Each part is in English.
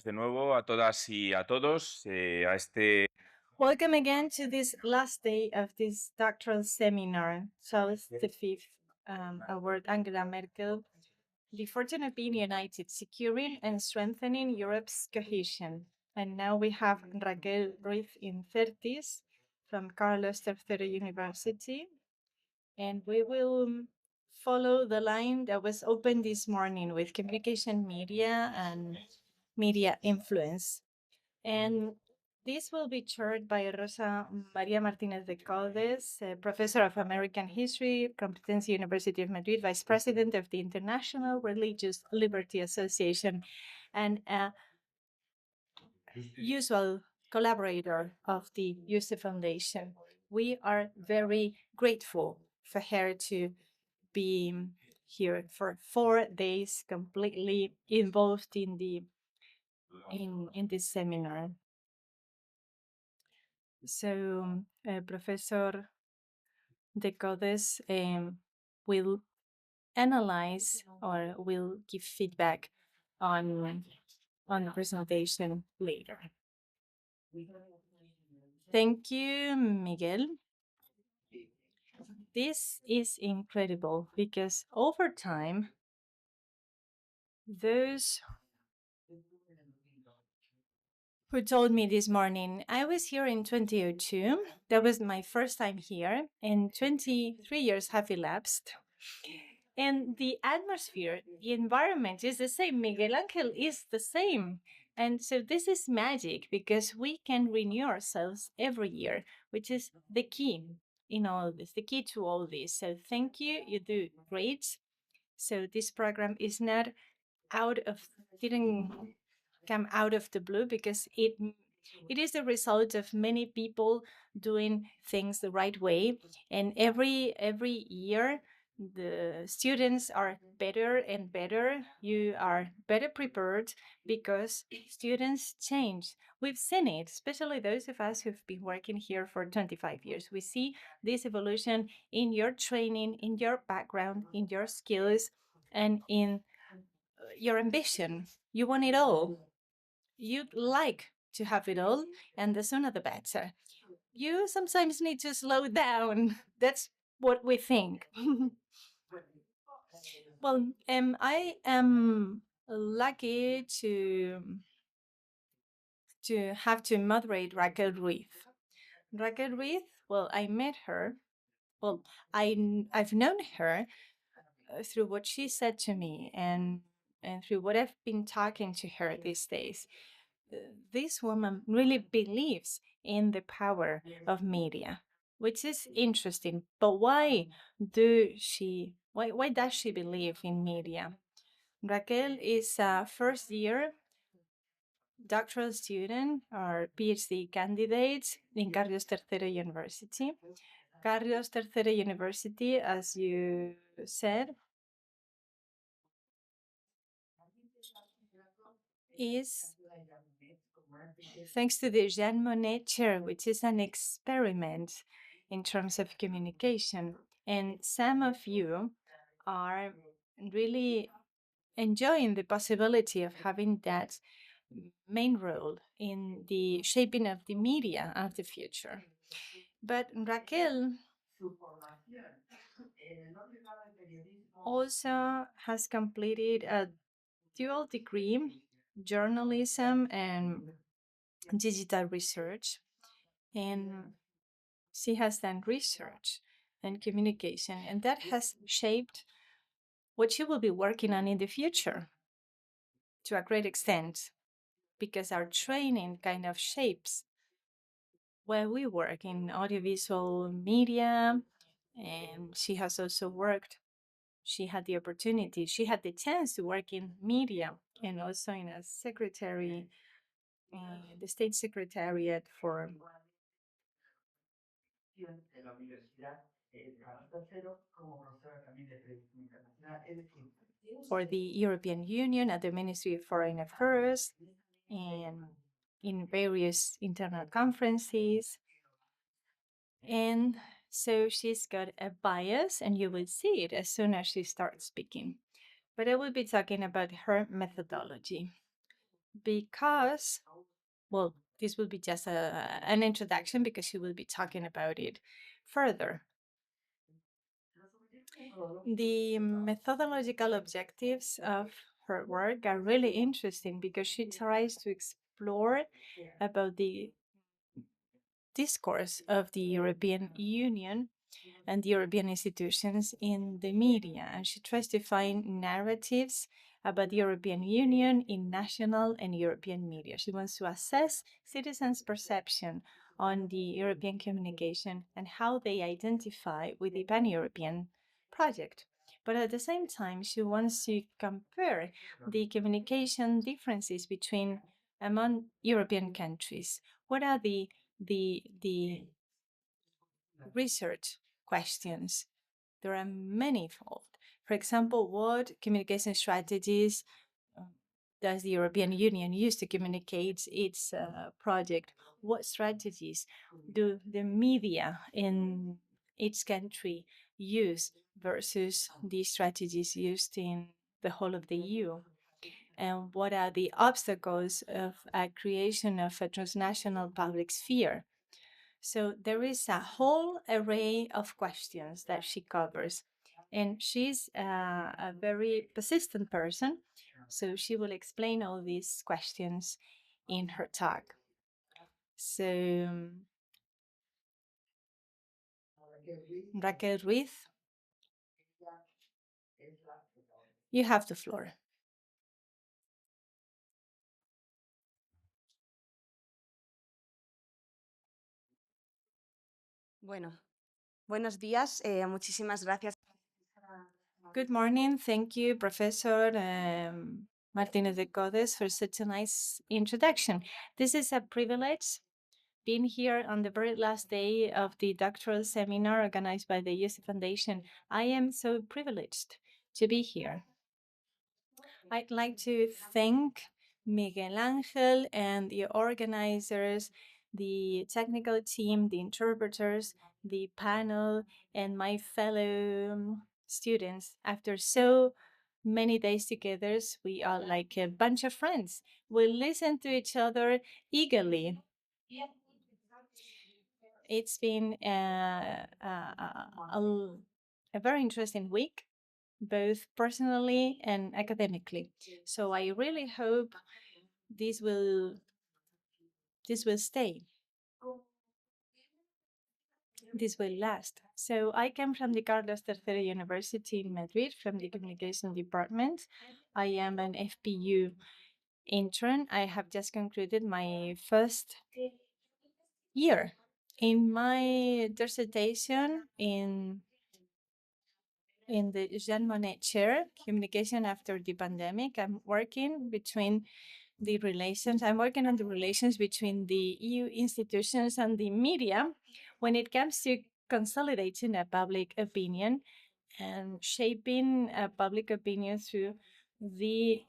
De nuevo a todas y a todos a este. Welcome again to this last day of this doctoral seminar, Charles V Award Angela Merkel, the fortune of being united, securing and strengthening Europe's cohesion. And now we have Raquel Ruiz Incertis from Carlos III University, and we will follow the line that was opened this morning with communication media and media influence. And this will be chaired by Rosa Maria Martínez de Codes, Professor of American History, Complutense University of Madrid, Vice President of the International Religious Liberty Association, and a usual collaborator of the Yuste Foundation. We are very grateful for her to be here for 4 days, completely involved in this seminar. So, Professor De Codes will analyze or will give feedback on the presentation later. Thank you, Miguel. This is incredible because over time, those who told me this morning, I was here in 2002. That was my first time here, and 23 years have elapsed. And the atmosphere, the environment is the same. Miguel Angel is the same. And so this is magic because we can renew ourselves every year, which is the key in all this, the key to all this. So thank you. You do great. So this program is not didn't come out of the blue because it is the result of many people doing things the right way, and every year the students are better and better. You are better prepared because students change. We've seen it, especially those of us who've been working here for 25 years. We see this evolution in your training, in your background, in your skills, and in your ambition. You want it all. You'd like to have it all, and the sooner the better. You sometimes need to slow down. That's what we think. Well, I am lucky to have to moderate Raquel Ruiz. Raquel Ruiz, well, I met her. Well, I've known her through what she said to me and through what I've been talking to her these days. This woman really believes in the power of media, which is interesting. But why does she believe in media? Raquel is a first year doctoral student or PhD candidate in Carlos III University. Carlos III University, as you said, is thanks to the Jean Monnet Chair, which is an experiment in terms of communication. And some of you are really enjoying the possibility of having that main role in the shaping of the media of the future. But Raquel also has completed a dual degree, journalism and digital research, and she has done research and communication, and that has shaped what she will be working on in the future to a great extent, because our training kind of shapes where we work in audiovisual media. And she has also worked, she had the opportunity, she had the chance to work in media and also in a secretary, the state secretariat for the European Union at the Ministry of Foreign Affairs and in various internal conferences. And so she's got a bias, and you will see it as soon as she starts speaking. But I will be talking about her methodology. because, well, this will be just an introduction because she will be talking about it further. The methodological objectives of her work are really interesting because she tries to explore about the discourse of the European Union and the European institutions in the media. And she tries to find narratives about the European Union in national and European media. She wants to assess citizens' perception on the European communication and how they identify with the pan-European project. But at the same time, she wants to compare the communication differences between among European countries. What are the research questions? There are manifold. For example, what communication strategies does the European Union use to communicate its project? What strategies do the media in each country use versus the strategies used in the whole of the EU? And what are the obstacles of a creation of a transnational public sphere? So there is a whole array of questions that she covers. And she's a very persistent person. So she will explain all these questions in her talk. So, Raquel Ruiz, you have the floor. Bueno, buenos días. Muchísimas gracias. Good morning. Thank you, Professor Martínez de Codes, for such a nice introduction. This is a privilege being here on the very last day of the doctoral seminar organized by the Yuste Foundation. I am so privileged to be here. I'd like to thank Miguel Angel and the organizers, the technical team, the interpreters, the panel, and my fellow students. After so many days together, we are like a bunch of friends. We listen to each other eagerly. It's been a very interesting week, both personally and academically. So I really hope this will stay. This will last. So I come from the Carlos III University in Madrid from the communication department. I am an FPU intern. I have just concluded my first year. In my dissertation in the Jean Monnet Chair, Communication After the Pandemic, I'm working on the relations between the EU institutions and the media when it comes to consolidating a public opinion and shaping a public opinion through the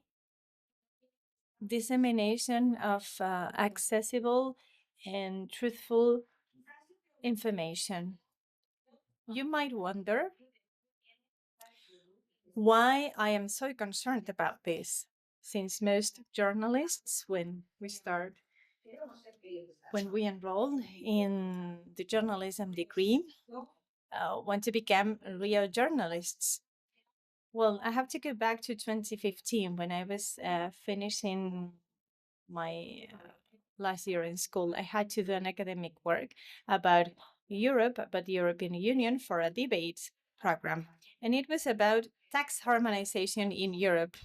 dissemination of accessible and truthful information. You might wonder why I am so concerned about this, since most journalists, when we enroll in the journalism degree, want to become real journalists. Well, I have to go back to 2015 when I was finishing my last year in school. I had to do an academic work about Europe, about the European Union for a debate program. And it was about tax harmonization in Europe.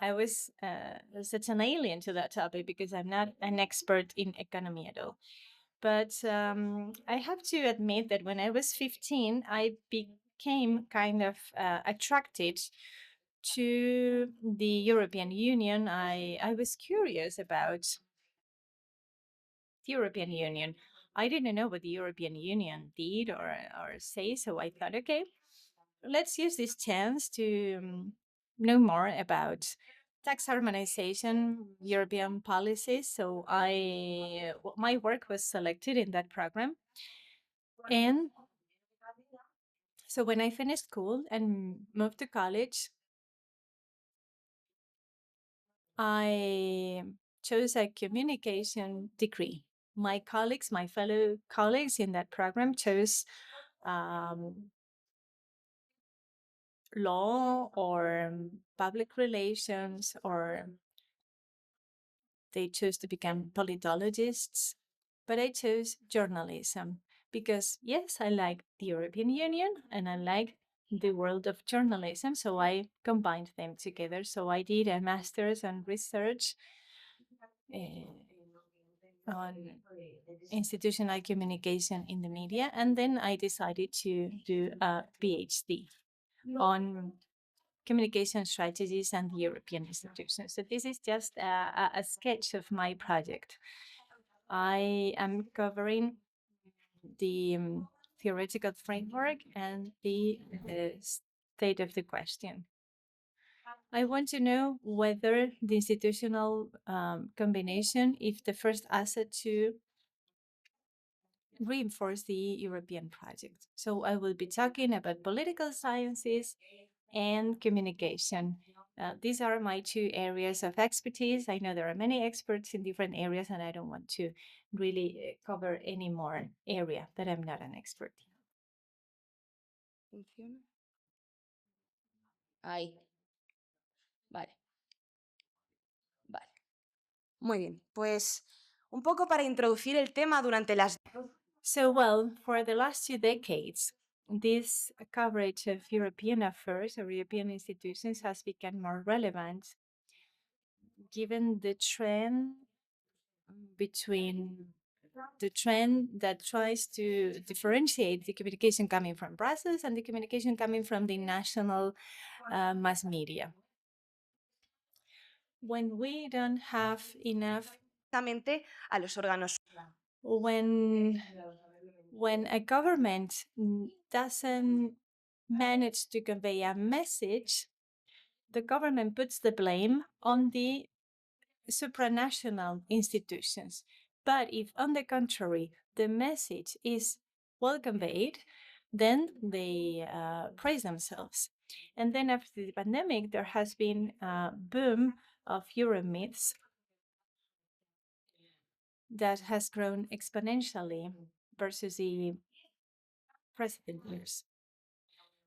I was such an alien to that topic because I'm not an expert in economy at all. But I have to admit that when I was 15, I became kind of attracted to the European Union. I was curious about the European Union. I didn't know what the European Union did or say, so I thought, okay, let's use this chance to know more about tax harmonization, European policies. So my work was selected in that program. And so when I finished school and moved to college, I chose a communication degree. My colleagues, my fellow colleagues in that program chose law or public relations, or they chose to become politologists, but I chose journalism because, yes, I like the European Union and I like the world of journalism, so I combined them together. So I did a master's on research on institutional communication in the media, and then I decided to do a PhD on communication strategies and the European institutions. So this is just a sketch of my project. I am covering the theoretical framework and the state of the question. I want to know whether the institutional combination is the first asset to reinforce the European project. So I will be talking about political sciences and communication. These are my two areas of expertise. I know there are many experts in different areas, and I don't want to really cover any more area that I'm not an expert in. ¿Funciona? Ahí. Vale. Vale. Muy bien. Pues un poco para introducir el tema durante las... So, well, for the last 2 decades, this coverage of European affairs or European institutions has become more relevant given the trend that tries to differentiate the communication coming from Brussels and the communication coming from the national mass media. When we don't have enough, a los órganos. when a government doesn't manage to convey a message, the government puts the blame on the supranational institutions. But if, on the contrary, the message is well conveyed, then they praise themselves. And then after the pandemic, there has been a boom of Euromyths that has grown exponentially versus the precedent years.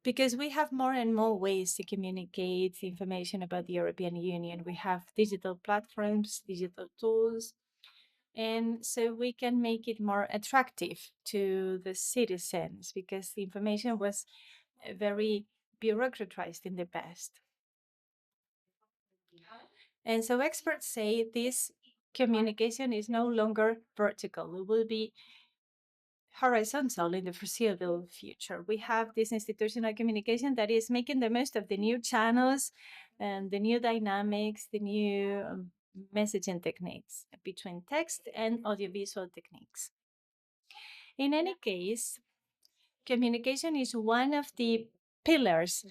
Because we have more and more ways to communicate information about the European Union. We have digital platforms, digital tools, and so we can make it more attractive to the citizens because the information was very bureaucratized in the past. And so experts say this communication is no longer vertical. It will be horizontal in the foreseeable future. We have this institutional communication that is making the most of the new channels and the new dynamics, the new messaging techniques between text and audiovisual techniques. In any case, communication is one of the pillars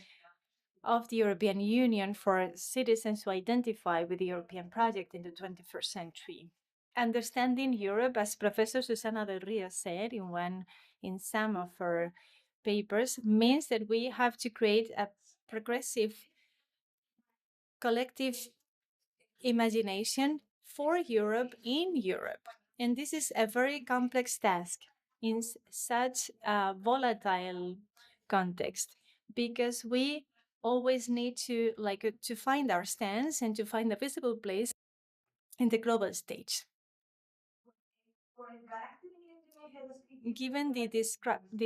of the European Union for citizens to identify with the European project in the 21st century. Understanding Europe, as Professor Susana del Rio said in some of her papers, means that we have to create a progressive collective imagination for Europe in Europe. And this is a very complex task in such a volatile context because we always need to find our stance and to find a visible place in the global stage. Given the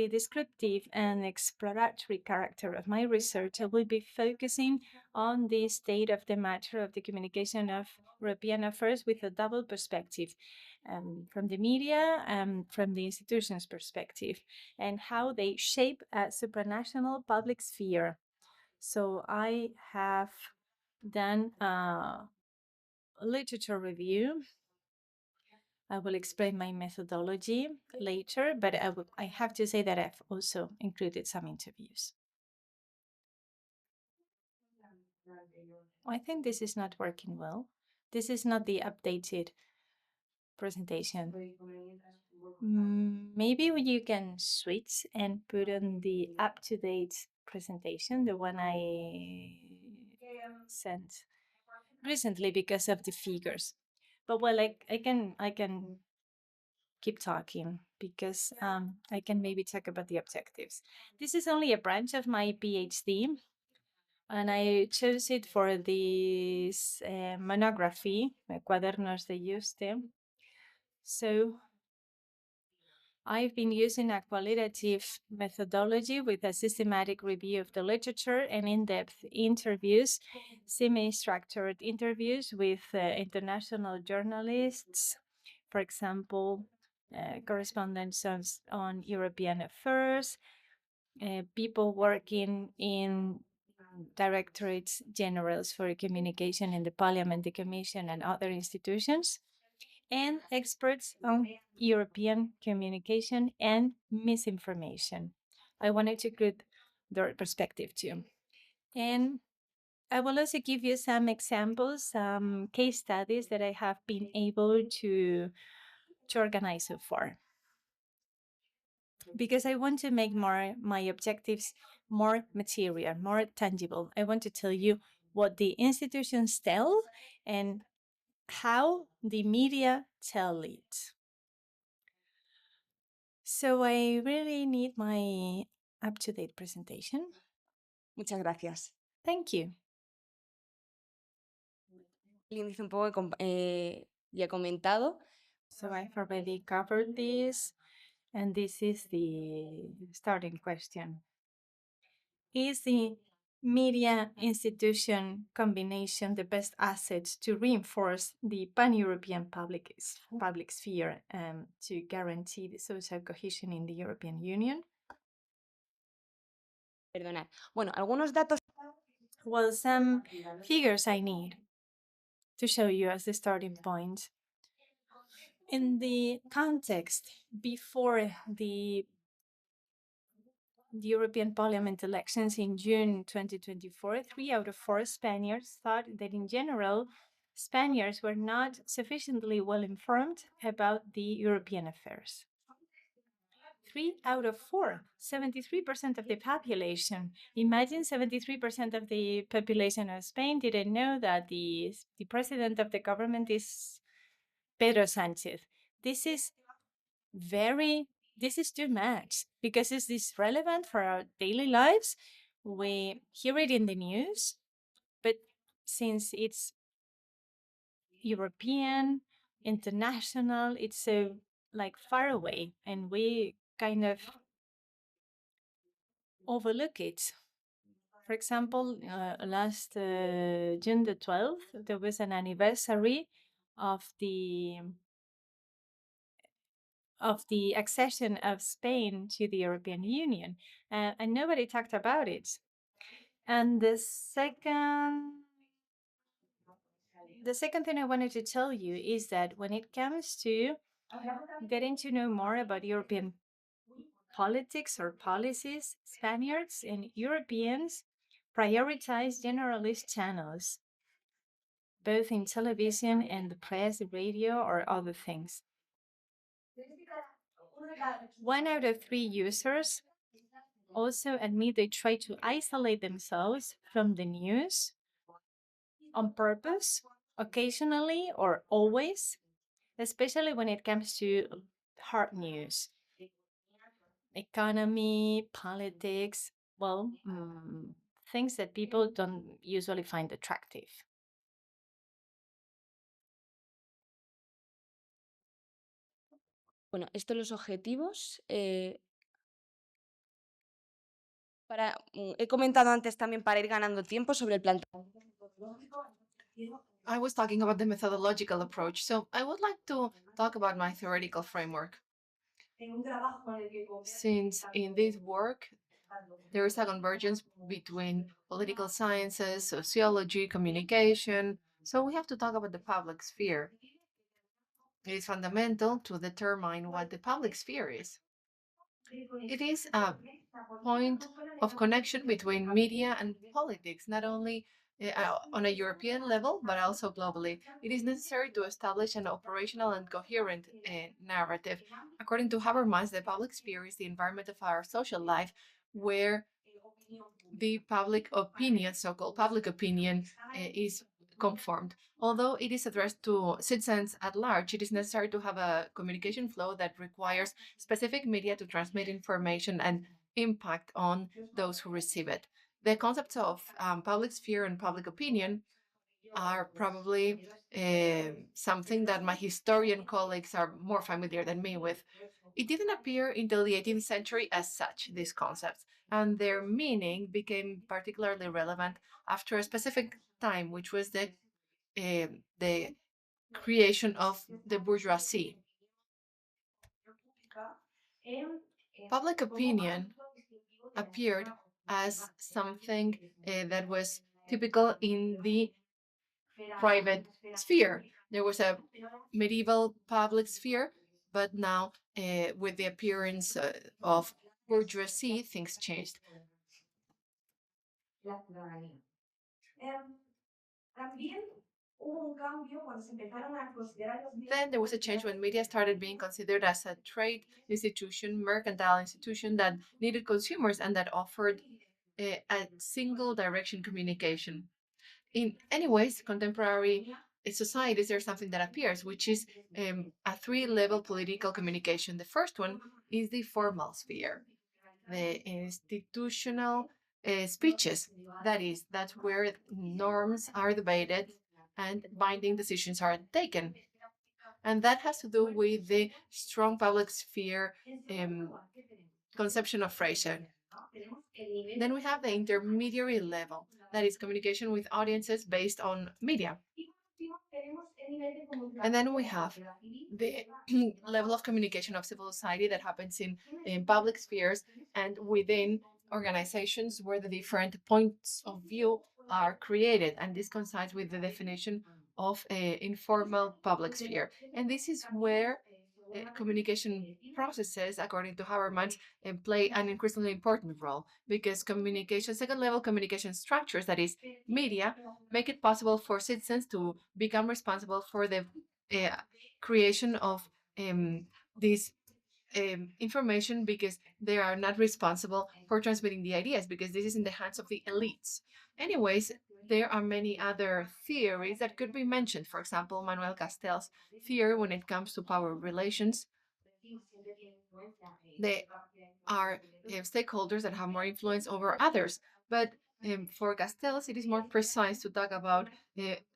descriptive and exploratory character of my research, I will be focusing on the state of the matter of the communication of European affairs with a double perspective, from the media and from the institutions' perspective, and how they shape a supranational public sphere. So I have done a literature review. I will explain my methodology later, but I have to say that I've also included some interviews. I think this is not working well. This is not the updated presentation. Maybe you can switch and put on the up-to-date presentation, the one I sent. recently because of the figures. But well, I can keep talking because I can maybe talk about the objectives. This is only a branch of my PhD, and I chose it for this monography, Cuadernos de Yuste. So I've been using a qualitative methodology with a systematic review of the literature and in-depth interviews, semi-structured interviews with international journalists, for example, correspondents on European affairs, people working in directorates generals for communication in the Parliament, the Commission, and other institutions, and experts on European communication and misinformation. I wanted to include their perspective too. And I will also give you some examples, some case studies that I have been able to organize so far. Because I want to make my objectives more material, more tangible. I want to tell you what the institutions tell and how the media tell it. So I really need my up-to-date presentation. Muchas gracias. Thank you. El índice un poco ya comentado. So I've already covered this, and this is the starting question. Is the media institution combination the best asset to reinforce the pan-European public sphere to guarantee the social cohesion in the European Union? Perdonad. Bueno, algunos datos. Well, some figures I need to show you as the starting point. In the context before the European Parliament elections in June 2024, 3 out of 4 Spaniards thought that in general, Spaniards were not sufficiently well informed about the European affairs. 3 out of 4, 73% of the population. Imagine 73% of the population of Spain didn't know that the president of the government is Pedro Sánchez. This is too much because is this relevant for our daily lives? We hear it in the news, but since it's European, international, it's so far away, and we kind of overlook it. For example, last June the 12th, there was an anniversary of the accession of Spain to the European Union, and nobody talked about it. And the second thing I wanted to tell you is that when it comes to getting to know more about European politics or policies, Spaniards and Europeans prioritize generalist channels, both in television and the press, the radio, or other things. 1 out of 3 users also admit they try to isolate themselves from the news on purpose, occasionally or always, especially when it comes to hard news. Economy, politics, things that people don't usually find attractive. Bueno, estos los objetivos. He comentado antes también para ir ganando tiempo sobre el planteamiento. I was talking about the methodological approach, so I would like to talk about my theoretical framework. Since in this work, there is a convergence between political sciences, sociology, communication, so we have to talk about the public sphere. It is fundamental to determine what the public sphere is. It is a point of connection between media and politics, not only on a European level, but also globally. It is necessary to establish an operational and coherent narrative. According to Habermas, the public sphere is the environment of our social life where the public opinion, so-called public opinion, is conformed. Although it is addressed to citizens at large, it is necessary to have a communication flow that requires specific media to transmit information and impact on those who receive it. The concepts of public sphere and public opinion are probably something that my historian colleagues are more familiar than me with. It didn't appear until the 18th century as such, these concepts, and their meaning became particularly relevant after a specific time, which was the creation of the bourgeoisie. Public opinion appeared as something that was typical in the private sphere. There was a medieval public sphere, but now with the appearance of bourgeoisie, things changed. Then there was a change when media started being considered as a trade institution, mercantile institution that needed consumers and that offered a single direction communication. In any ways, contemporary societies, there's something that appears, which is a three-level political communication. The first one is the formal sphere, the institutional speeches. That's where norms are debated and binding decisions are taken. And that has to do with the strong public sphere conception of Fraser. Then we have the intermediary level, that is communication with audiences based on media. And then we have the level of communication of civil society that happens in public spheres and within organizations where the different points of view are created. And this coincides with the definition of informal public sphere. And this is where communication processes, according to Habermas, play an increasingly important role because second level communication structures, that is media, make it possible for citizens to become responsible for the creation of this information because they are not responsible for transmitting the ideas because this is in the hands of the elites. Anyways, there are many other theories that could be mentioned. For example, Manuel Castell's theory when it comes to power relations. They are stakeholders that have more influence over others. But for Castells, it is more precise to talk about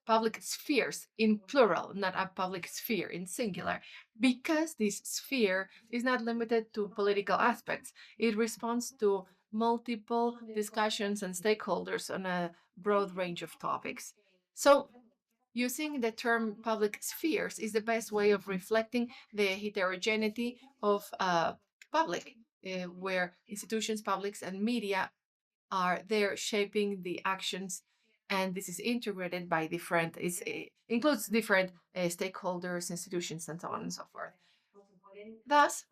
public spheres in plural, not a public sphere in singular, because this sphere is not limited to political aspects. It responds to multiple discussions and stakeholders on a broad range of topics. So using the term public spheres is the best way of reflecting the heterogeneity of public, where institutions, publics, and media are there shaping the actions, and this is integrated by different, it includes different stakeholders, institutions, and so on and so forth. Thus,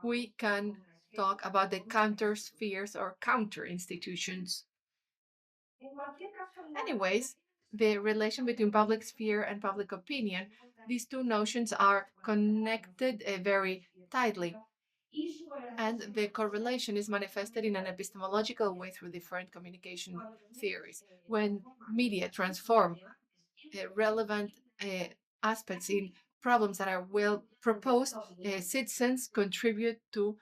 we can talk about the counter spheres or counter institutions. Anyways, the relation between public sphere and public opinion, these two notions are connected very tightly. And the correlation is manifested in an epistemological way through different communication theories. When media transform relevant aspects in problems that are well proposed, citizens contribute to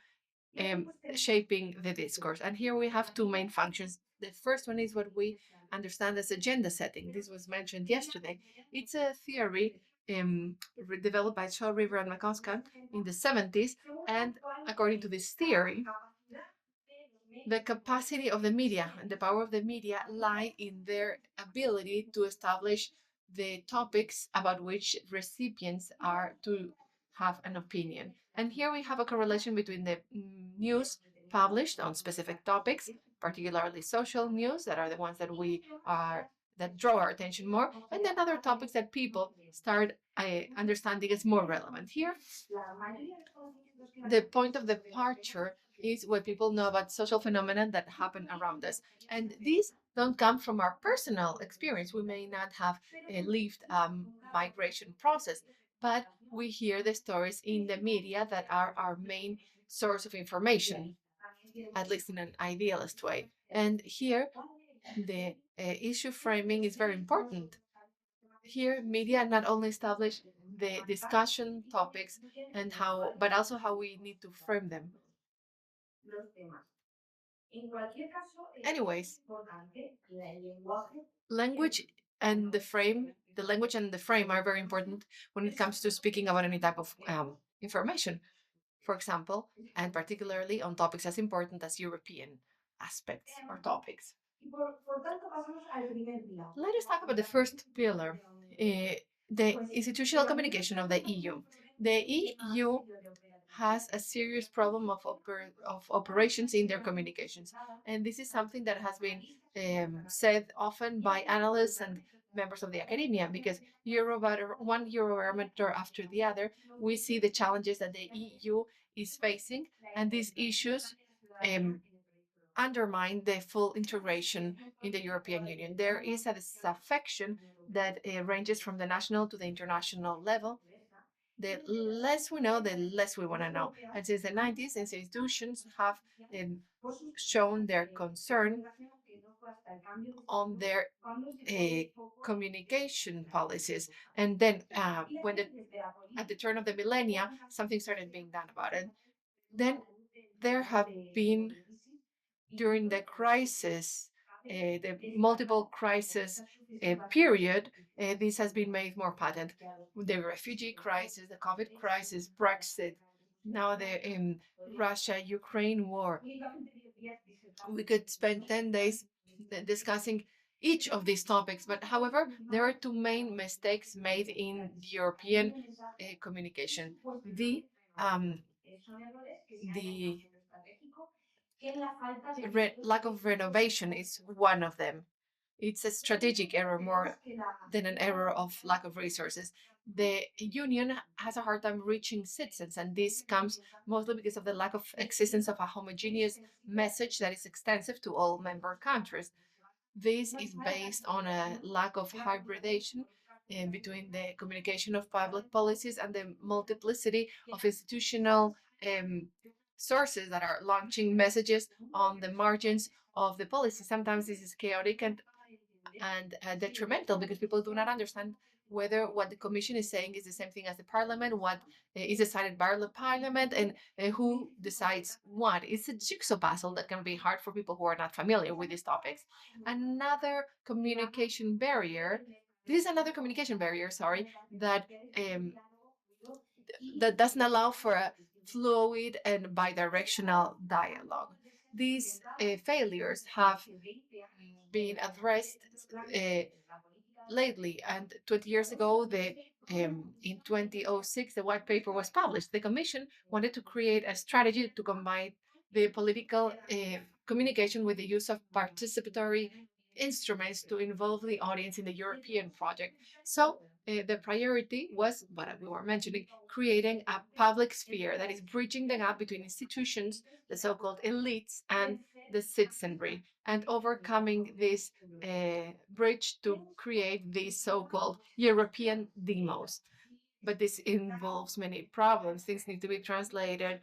shaping the discourse. And here we have two main functions. The first one is what we understand as agenda setting. This was mentioned yesterday. It's a theory developed by Shaw, River, and McCoskam in the 70s. And according to this theory, the capacity of the media and the power of the media lie in their ability to establish the topics about which recipients are to have an opinion. And here we have a correlation between the news published on specific topics, particularly social news, that are the ones that draw our attention more, and then other topics that people start understanding as more relevant. Here, the point of departure is what people know about social phenomena that happen around us. And these don't come from our personal experience. We may not have lived a migration process, but we hear the stories in the media that are our main source of information, at least in an idealist way. And here, the issue framing is very important here media not only establish the discussion topics and but also how we need to frame them. Anyways, language and the language and the frame are very important when it comes to speaking about any type of information, for example, and particularly on topics as important as European aspects or topics. Let us talk about the first pillar, the institutional communication of the EU. The EU has a serious problem of operations in their communications. And this is something that has been said often by analysts and members of the academia, because one Eurobarometer after the other, we see the challenges that the EU is facing, and these issues undermine the full integration in the European Union. There is a disaffection that ranges from the national to the international level. The less we know, the less we want to know. And since the 90s, institutions have shown their concern on their communication policies. And then at the turn of the millennia, something started being done about it. Then there have been, during the crisis, the multiple crisis period, this has been made more patent. The refugee crisis, the COVID crisis, Brexit, now the Russia-Ukraine war. We could spend 10 days discussing each of these topics, but however, there are two main mistakes made in the European communication. The lack of renovation is one of them. It's a strategic error more than an error of lack of resources. The union has a hard time reaching citizens, and this comes mostly because of the lack of existence of a homogeneous message that is extensive to all member countries. This is based on a lack of hybridization between the communication of public policies and the multiplicity of institutional sources that are launching messages on the margins of the policy. Sometimes this is chaotic and detrimental because people do not understand whether what the commission is saying is the same thing as the parliament, what is decided by the parliament, and who decides what. It's a jigsaw puzzle that can be hard for people who are not familiar with these topics. Another communication barrier, this is another communication barrier, sorry, that doesn't allow for a fluid and bidirectional dialogue. These failures have been addressed lately, and 20 years ago, in 2006, the white paper was published. The Commission wanted to create a strategy to combine the political communication with the use of participatory instruments to involve the audience in the European project. So the priority was what we were mentioning, creating a public sphere that is bridging the gap between institutions, the so-called elites, and the citizenry, and overcoming this bridge to create these so-called European demos. But this involves many problems. Things need to be translated,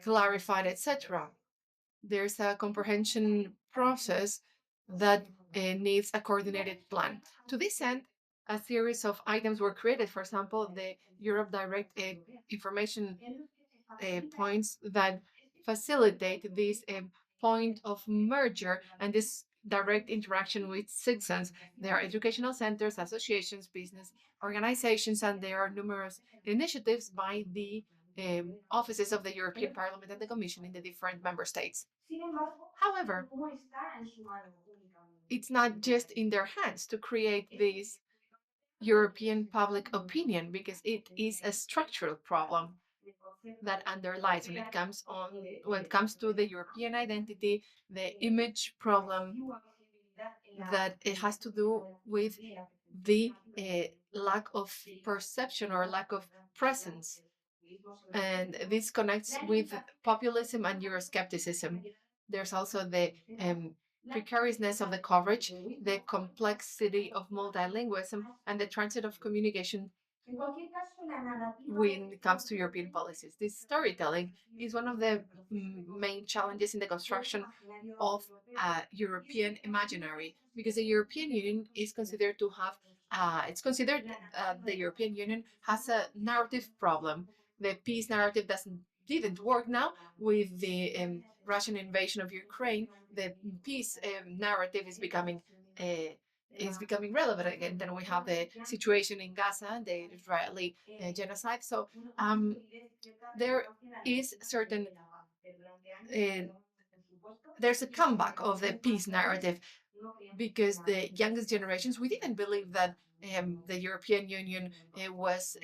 clarified, etc. There's a comprehension process that needs a coordinated plan. To this end, a series of items were created. For example, the Europe Direct information points that facilitate this point of merger and this direct interaction with citizens. There are educational centers, associations, business organizations, and there are numerous initiatives by the offices of the European Parliament and the Commission in the different member states. However, it's not just in their hands to create this European public opinion, because it is a structural problem that underlies when it comes to the European identity, the image problem that it has to do with the lack of perception or lack of presence. And this connects with populism and Euroscepticism. There's also the precariousness of the coverage, the complexity of multilingualism, and the transit of communication when it comes to European policies. This storytelling is one of the main challenges in the construction of a European imaginary, because the European Union is considered to have, the European Union has a narrative problem. The peace narrative didn't work now with the Russian invasion of Ukraine. The peace narrative is becoming relevant again. Then we have the situation in Gaza, the Israeli genocide. So there is certain there's a comeback of the peace narrative, because the youngest generations, we didn't believe that the European Union was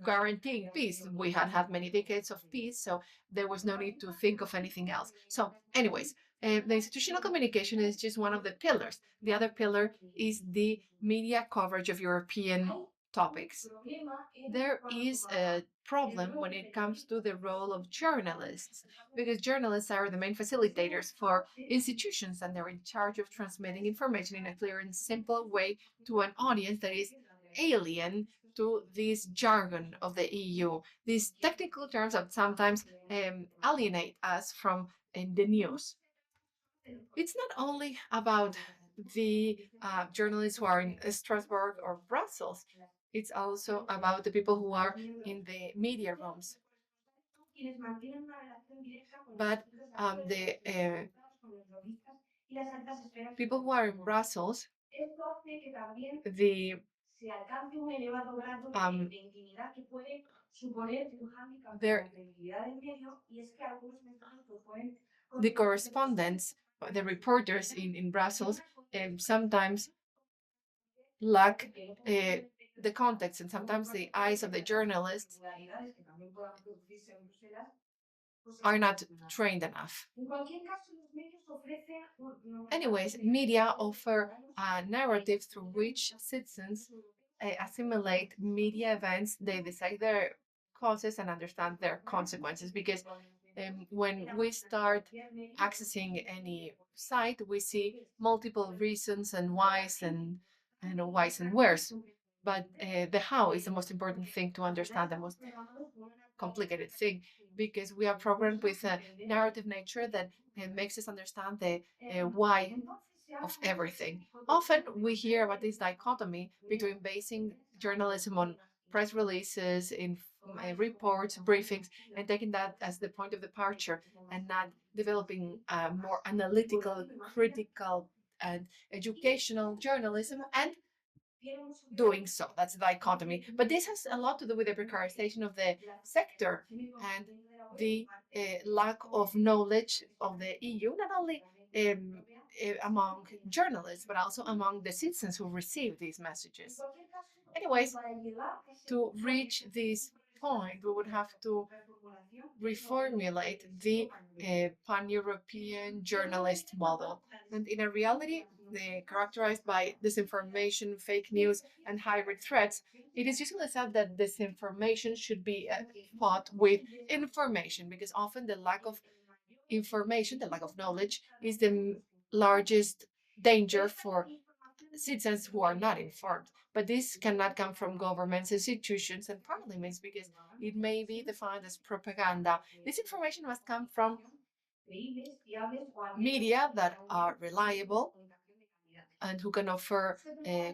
guaranteeing peace. We had many decades of peace, so there was no need to think of anything else. So, anyways, the institutional communication is just one of the pillars. The other pillar is the media coverage of European topics. There is a problem when it comes to the role of journalists, because journalists are the main facilitators for institutions, and they're in charge of transmitting information in a clear and simple way to an audience that is alien to this jargon of the EU, these technical terms that sometimes alienate us from the news. It's not only about the journalists who are in Strasbourg or Brussels, it's also about the people who are in the media rooms. But the people who are in Brussels, the the correspondents, the reporters in Brussels, sometimes lack the context, and sometimes the eyes of the journalists are not trained enough. Anyways, media offer a narrative through which citizens assimilate media events. They decide their causes and understand their consequences, because when we start accessing any site, we see multiple reasons and whys and whys and wheres. But the how is the most important thing to understand, the most complicated thing, because we are programmed with a narrative nature that makes us understand the why of everything. Often we hear about this dichotomy between basing journalism on press releases, in reports, briefings, and taking that as the point of departure, and not developing more analytical, critical, and educational journalism, and doing so. That's the dichotomy. But this has a lot to do with the precarization of the sector and the lack of knowledge of the EU, not only among journalists, but also among the citizens who receive these messages. Anyways, to reach this point, we would have to reformulate the pan-European journalist model. And in a reality characterized by disinformation, fake news, and hybrid threats, it is usually said that disinformation should be fought with information, because often the lack of information, the lack of knowledge, is the largest danger for citizens who are not informed. But this cannot come from governments, institutions, and parliaments, because it may be defined as propaganda. This information must come from media that are reliable and who can offer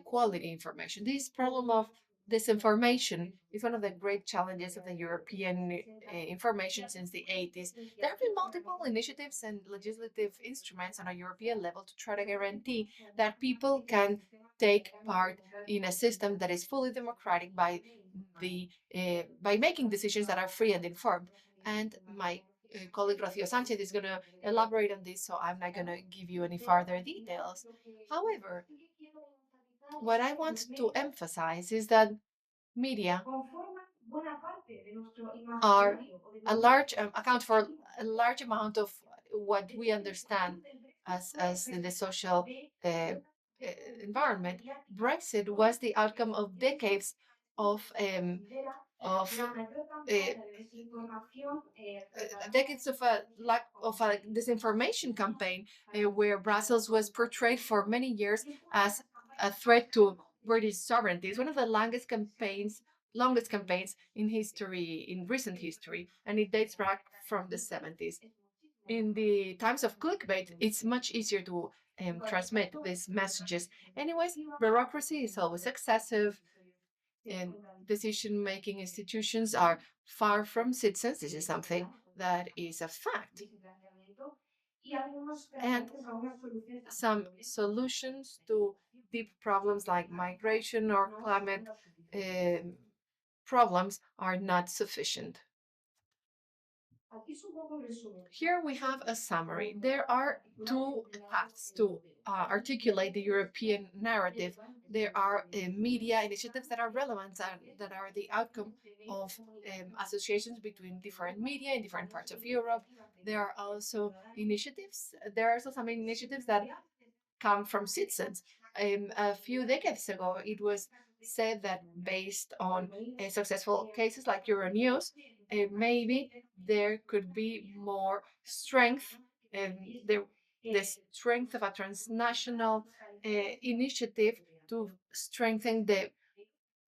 quality information. This problem of disinformation is one of the great challenges of the European information since the 80s. There have been multiple initiatives and legislative instruments on a European level to try to guarantee that people can take part in a system that is fully democratic by making decisions that are free and informed. And my colleague Rocío Sánchez is going to elaborate on this, so I'm not going to give you any further details. However, what I want to emphasize is that media are a large account for a large amount of what we understand as the social environment. Brexit was the outcome of decades of decades of a lack of a disinformation campaign, where Brussels was portrayed for many years as a threat to British sovereignty. It's one of the longest campaigns longest campaigns in history, in recent history, and it dates back from the 70s. In the times of clickbait, it's much easier to transmit these messages. Anyways, bureaucracy is always excessive, and decision-making institutions are far from citizens. This is something that is a fact. And some solutions to deep problems like migration or climate problems are not sufficient. Here we have a summary. There are two paths to articulate the European narrative. There are media initiatives that are relevant and that are the outcome of associations between different media in different parts of Europe. There are also some initiatives that come from citizens. A few decades ago, it was said that based on successful cases like Euronews, maybe there could be more strength, and the strength of a transnational initiative to strengthen the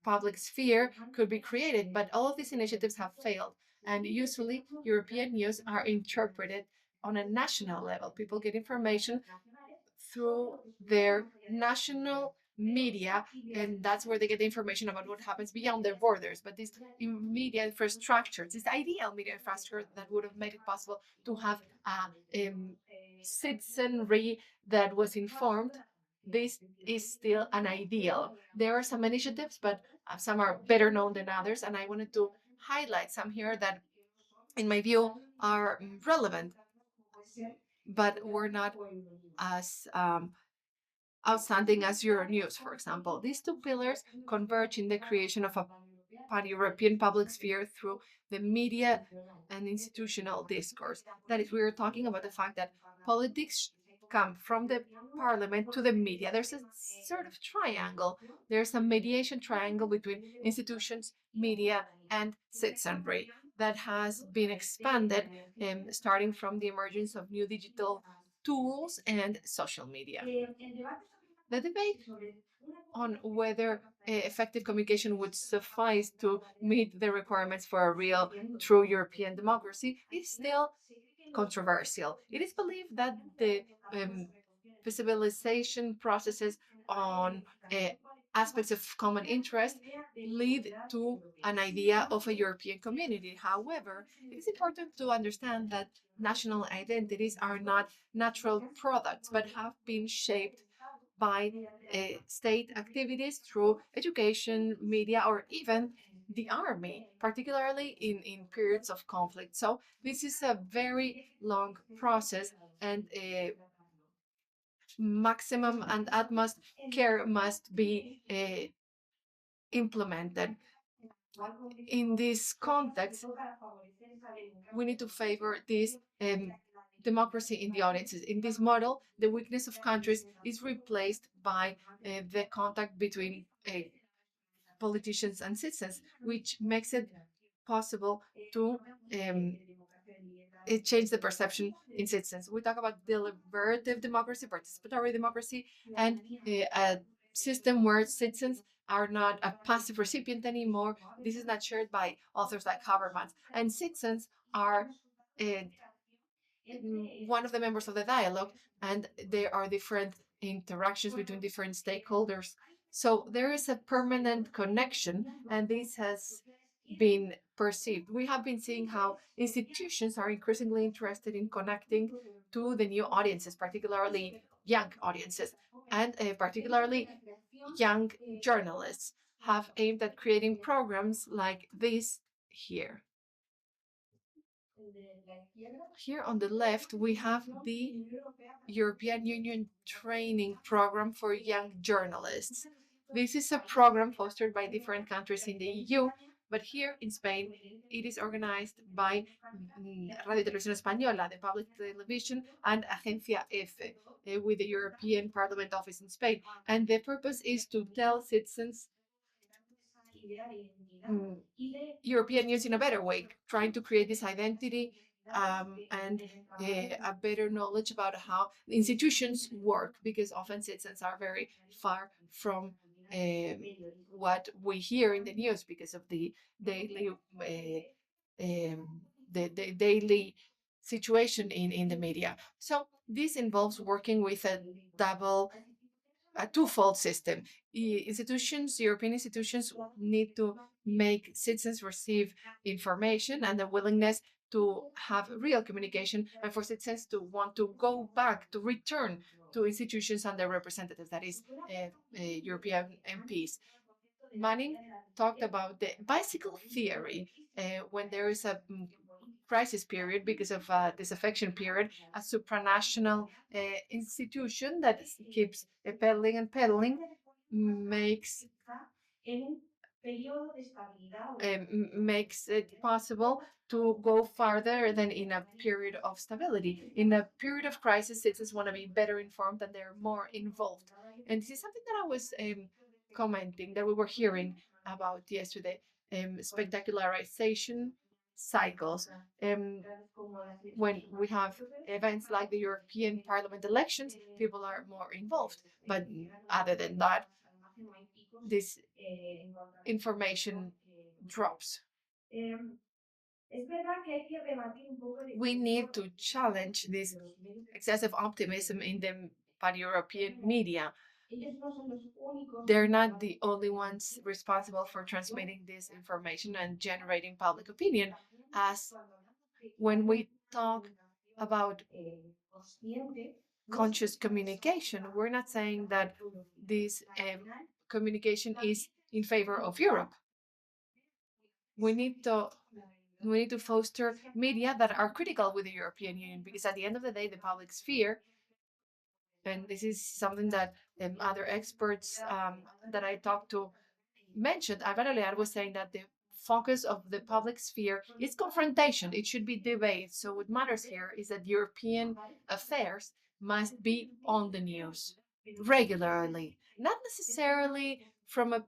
public sphere could be created. But all of these initiatives have failed. And usually, European news are interpreted on a national level. People get information through their national media, and that's where they get the information about what happens beyond their borders. But this media infrastructure, this ideal media infrastructure that would have made it possible to have a citizenry that was informed, this is still an ideal. There are some initiatives, but some are better known than others, and I wanted to highlight some here that, in my view, are relevant, but were not as outstanding as Euronews, for example. These two pillars converge in the creation of a pan-European public sphere through the media and institutional discourse. That is, we are talking about the fact that politics come from the parliament to the media. There's a sort of triangle. There's a mediation triangle between institutions, media, and citizenry that has been expanded, starting from the emergence of new digital tools and social media. The debate on whether effective communication would suffice to meet the requirements for a real, true European democracy is still controversial. It is believed that the visibilization processes on aspects of common interest lead to an idea of a European community. However, it is important to understand that national identities are not natural products, but have been shaped by state activities through education, media, or even the army, particularly in periods of conflict. So this is a very long process, and maximum and utmost care must be implemented. In this context, we need to favor this democracy in the audiences. In this model, the weakness of countries is replaced by the contact between politicians and citizens, which makes it possible to change the perception in citizens. We talk about deliberative democracy, participatory democracy, and a system where citizens are not a passive recipient anymore. This is not shared by authors like Habermas. And citizens are one of the members of the dialogue, and there are different interactions between different stakeholders. So there is a permanent connection, and this has been perceived. We have been seeing how institutions are increasingly interested in connecting to the new audiences, particularly young audiences, and particularly young journalists have aimed at creating programs like this here. Here on the left, we have the European Union training program for young journalists. This is a program fostered by different countries in the EU, but here in Spain, it is organized by Radio Televisión Española, the public television, and Agencia EFE, with the European Parliament office in Spain. And the purpose is to tell citizens European news in a better way, trying to create this identity and a better knowledge about how institutions work, because often citizens are very far from what we hear in the news because of the daily the daily situation in the media. So this involves working with a twofold system. Institutions, European institutions, need to make citizens receive information and the willingness to have real communication, and for citizens to want to go back, to return to institutions and their representatives, that is, European MPs. Manning talked about the bicycle theory when there is a crisis period because of disaffection period, a supranational institution that keeps pedaling and pedaling makes it possible to go farther than in a period of stability. In a period of crisis, citizens want to be better informed and they're more involved. And this is something that I was commenting that we were hearing about yesterday. Spectacularization cycles. When we have events like the European Parliament elections, people are more involved. But other than that, this information drops. We need to challenge this excessive optimism in the pan-European media. They're not the only ones responsible for transmitting this information and generating public opinion. As when we talk about conscious communication, we're not saying that this communication is in favor of Europe. We need to foster media that are critical with the European Union, because at the end of the day, the public sphere, and this is something that other experts that I talked to mentioned, Álvaro Leal was saying that the focus of the public sphere is confrontation. It should be debate. So what matters here is that European affairs must be on the news regularly, not necessarily from a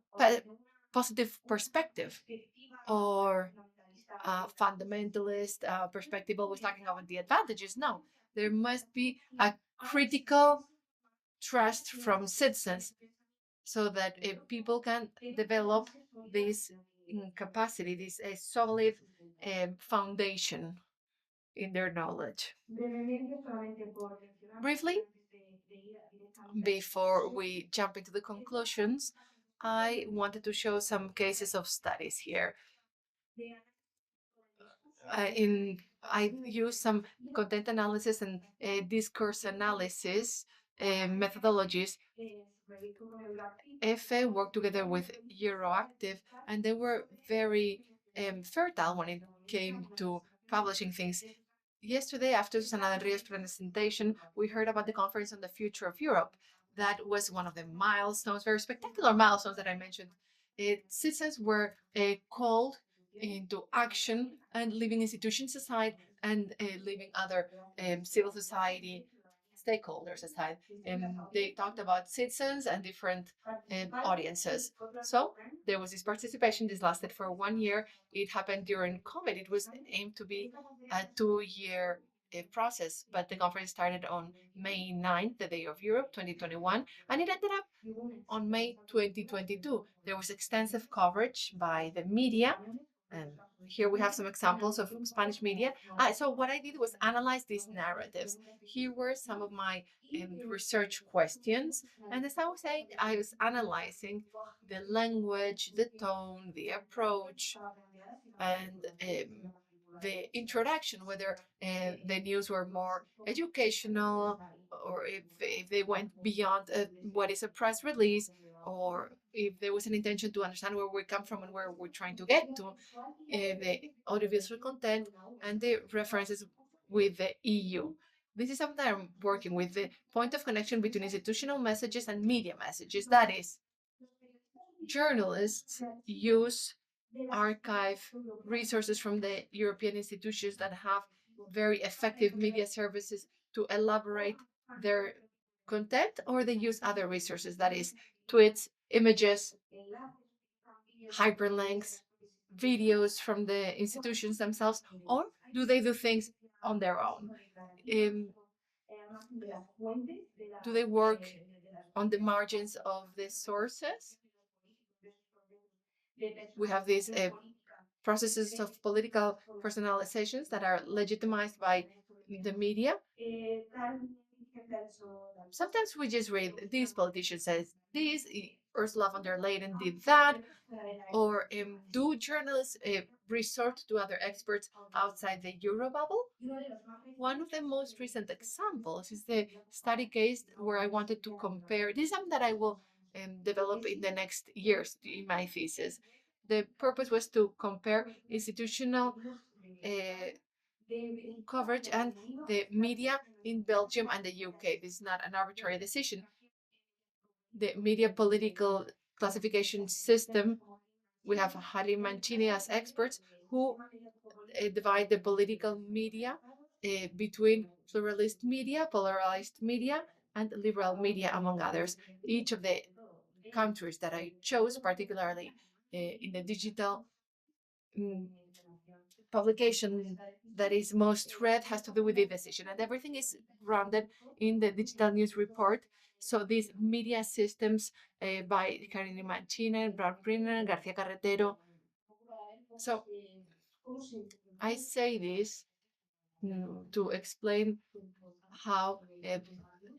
positive perspective or fundamentalist perspective, always talking about the advantages. No, there must be a critical trust from citizens so that people can develop this capacity, this solid foundation in their knowledge. Briefly, before we jump into the conclusions, I wanted to show some cases of studies here. I use some content analysis and discourse analysis methodologies. EFE worked together with Euroactive, and they were very fertile when it came to publishing things. Yesterday, after Susana Del Rio's presentation, we heard about the conference on the future of Europe. That was one of the milestones, very spectacular milestones that I mentioned. Citizens were called into action and leaving institutions aside and leaving other civil society stakeholders aside. They talked about citizens and different audiences. So there was this participation. This lasted for 1 year. It happened during COVID. It was aimed to be a 2-year process, but the conference started on May 9th, the Day of Europe 2021, and it ended up on May 2022. There was extensive coverage by the media, and here we have some examples of Spanish media. So what I did was analyze these narratives. Here were some of my research questions. And as I was saying, I was analyzing the language, the tone, the approach, and the introduction, whether the news were more educational or if they went beyond what is a press release, or if there was an intention to understand where we come from and where we're trying to get to, the audiovisual content and the references with the EU. This is something I'm working with, the point of connection between institutional messages and media messages. That is, journalists use archive resources from the European institutions that have very effective media services to elaborate their content, or they use other resources, that is, tweets, images, hyperlinks, videos from the institutions themselves, or do they do things on their own? Do they work on the margins of the sources? We have these processes of political personalizations that are legitimized by the media. Sometimes we just read this politician says this, Ursula von der Leyen did that, or do journalists resort to other experts outside the Euro bubble? One of the most recent examples is the study case where I wanted to compare. This is something that I will develop in the next years in my thesis. The purpose was to compare institutional coverage and the media in Belgium and the UK. This is not an arbitrary decision. The media political classification system, we have Harry Mancini as experts who divide the political media between pluralist media, polarized media, and liberal media, among others. Each of the countries that I chose, particularly in the digital publication that is most read, has to do with the decision, and everything is grounded in the digital news report. So these media systems by Karine Mancini, Brad Brennan, Garcia Carretero. So I say this to explain how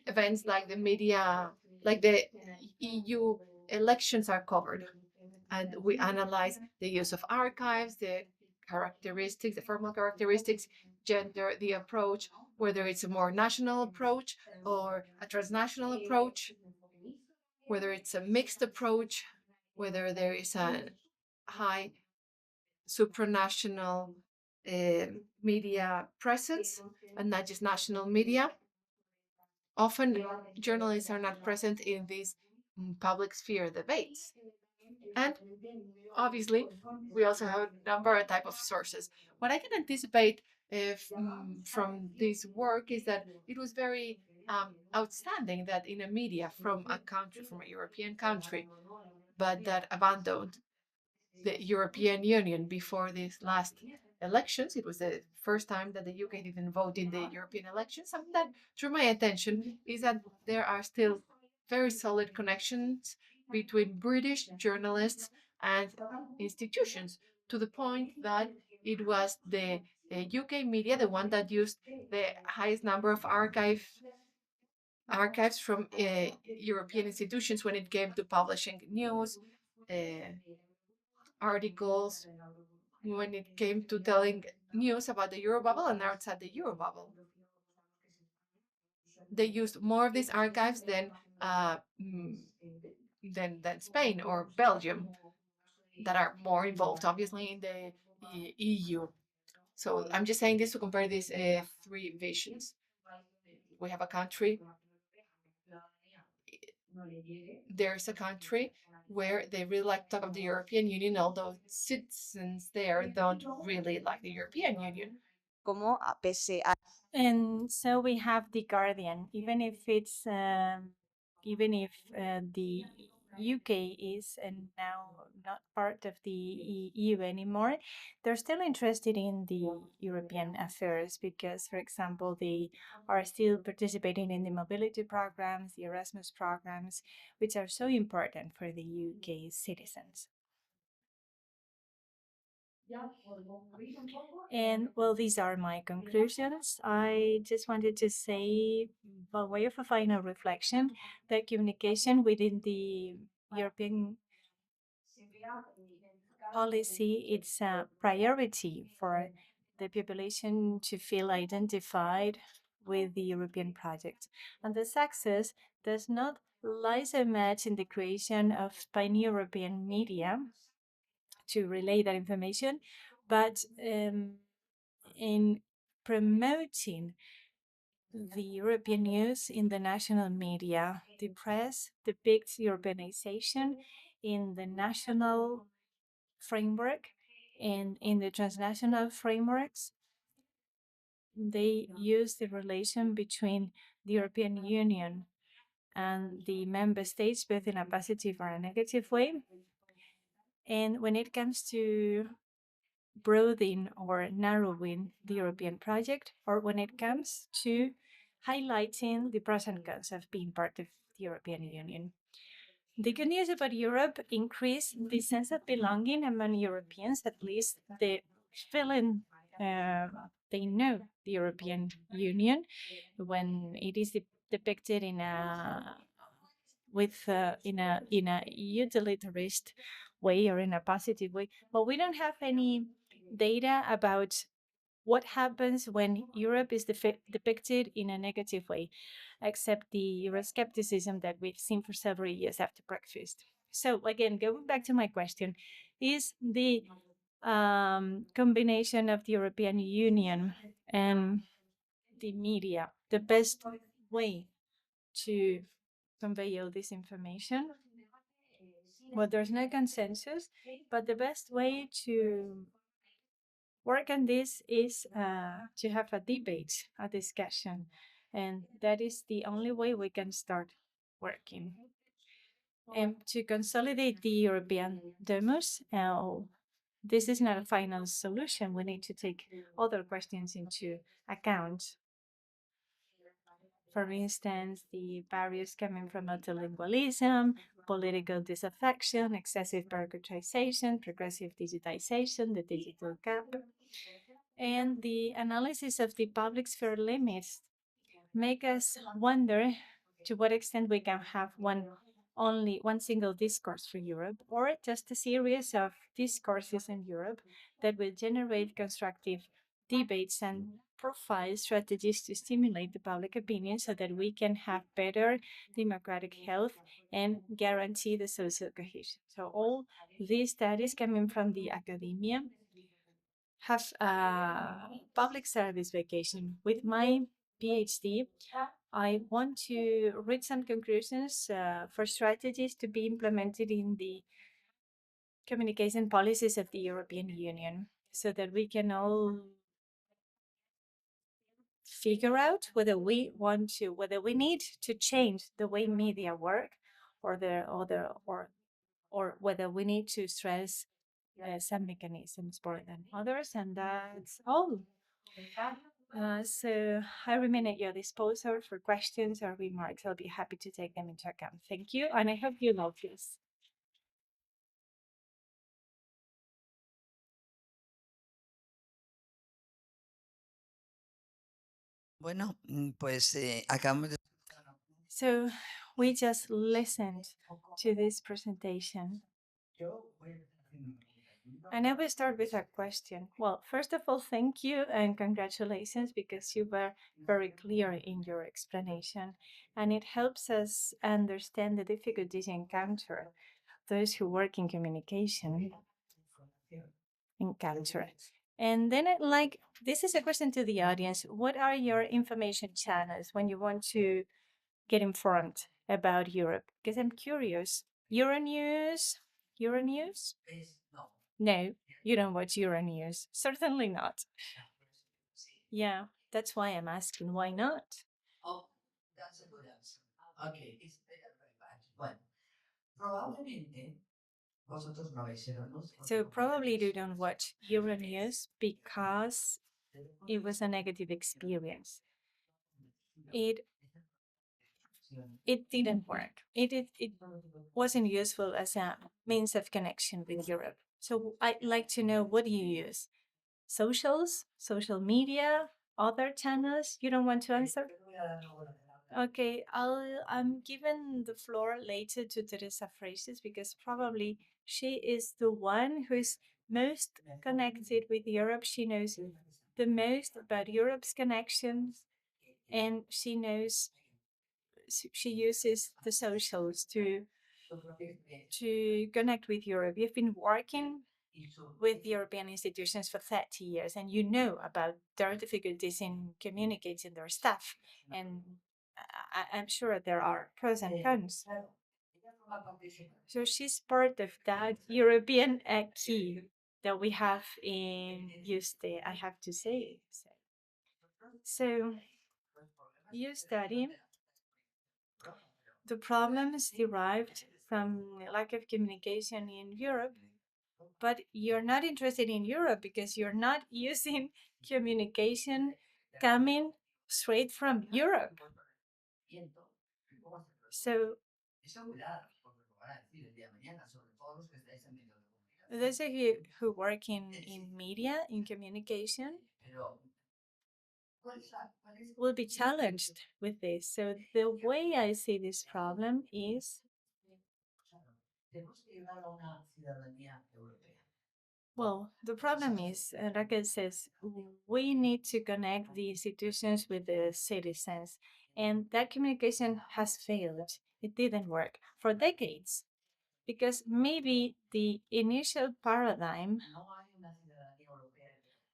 events like the media, like the EU elections are covered. And we analyze the use of archives, the characteristics, the formal characteristics, gender, the approach, whether it's a more national approach or a transnational approach, whether it's a mixed approach, whether there is a high supranational media presence and not just national media. Often journalists are not present in these public sphere debates. And obviously, we also have a number of type of sources. What I can anticipate from this work is that it was very outstanding that in a media from a country, from a European country, but that abandoned the European Union before these last elections. It was the first time that the UK didn't vote in the European elections. Something that drew my attention is that there are still very solid connections between British journalists and institutions, to the point that it was the UK media, the one that used the highest number of archives from European institutions when it came to publishing news, articles, when it came to telling news about the Eurobubble and outside the Eurobubble. They used more of these archives than Spain or Belgium, that are more involved, obviously, in the EU. So I'm just saying this to compare these three visions. We have a country. There's a country where they really like to talk about the European Union, although citizens there don't really like the European Union. Como pese a And so we have the Guardian, even if it's even if the UK is now not part of the EU anymore, they're still interested in the European affairs because, for example, they are still participating in the mobility programs, the Erasmus programs, which are so important for the UK citizens. And well, these are my conclusions. I just wanted to say, by way of a final reflection, that communication within the European policy, it's a priority for the population to feel identified with the European project. And the success does not lie so much in the creation of pan-European media to relay that information, but in promoting the European news in the national media. The press depicts Europeanization in the national framework and in the transnational frameworks. They use the relation between the European Union and the member states, both in a positive or a negative way. And when it comes to broadening or narrowing the European project, or when it comes to highlighting the pros and cons of being part of the European Union. The good news about Europe increased the sense of belonging among Europeans, at least the feeling they know the European Union when it is depicted in a in a utilitarist way or in a positive way. But we don't have any data about what happens when Europe is depicted in a negative way, except the Euroscepticism that we've seen for several years after breakfast. So again, going back to my question, is the combination of the European Union and the media the best way to convey all this information? Well, there's no consensus, but the best way to work on this is to have a debate, a discussion, and that is the only way we can start working. And to consolidate the European demos, this is not a final solution. We need to take other questions into account. For instance, the barriers coming from multilingualism, political disaffection, excessive bureaucratization, progressive digitization, the digital gap, and the analysis of the public sphere limits make us wonder to what extent we can have only one single discourse for Europe, or just a series of discourses in Europe that will generate constructive debates and provide strategies to stimulate the public opinion so that we can have better democratic health and guarantee the social cohesion. So all these studies coming from the academia have a public service vacation. With my PhD, I want to read some conclusions for strategies to be implemented in the communication policies of the European Union so that we can all figure out whether whether we need to change the way media work or whether we need to stress some mechanisms more than others, and that's all. So I remain at your disposal for questions or remarks. I'll be happy to take them into account. Thank you, and I hope you love this. Bueno, pues acabamos de... So we just listened to this presentation. And I will start with a question. Well, first of all, thank you and congratulations because you were very clear in your explanation. And it helps us understand the difficulties encounter those who work in communication encounter. And then this is a question to the audience. What are your information channels when you want to get informed about Europe? Because I'm curious. Euronews? Euronews? No, you don't watch Euronews. Certainly not. Yeah, that's why I'm asking why not? Oh, that's a good answer. Okay, it's very bad. Bueno, probablemente vosotros no habéis sido So probably you don't watch Euronews because it was a negative experience. It didn't work. It wasn't useful as a means of connection with Europe. So I'd like to know, what do you use? Socials, social media, other channels? You don't want to answer? Okay, I'm giving the floor later to Teresa Freixas because probably she is the one who is most connected with Europe. She knows the most about Europe's connections, and she uses the socials to connect with Europe. You've been working with European institutions for 30 years, and you know about their difficulties in communicating their staff. And I'm sure there are pros and cons. So she's part of that European key that we have in Yuste, I have to say. So you study the problems derived from lack of communication in Europe, but you're not interested in Europe because you're not using communication coming straight from Europe. So van a decir el día de mañana, sobre todo los que estáis en medios de comunicación. Those of you who work in media, in communication, Pero, ¿cuál es will be challenged with this. So the way I see this problem is, tenemos que llegar a una ciudadanía europea? well, the problem is, Raquel says, we need to connect the institutions with the citizens. And that communication has failed. It didn't work for decades. Because maybe the initial paradigm No hay una ciudadanía europea.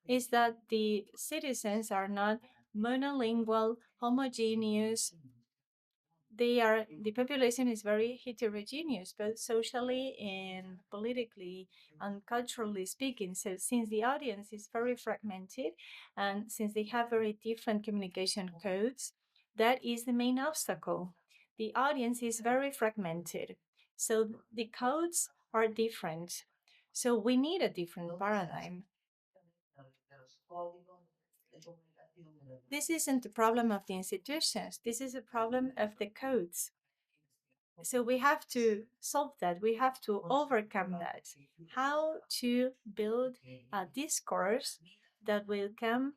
is that the citizens are not monolingual, homogeneous. The population is very heterogeneous, both socially and politically and culturally speaking. So since the audience is very fragmented and since they have very different communication codes, that is the main obstacle. The audience is very fragmented. So the codes are different. So we need a different paradigm. This isn't the problem of the institutions. This is a problem of the codes. So we have to solve that. We have to overcome that. How to build a discourse that will come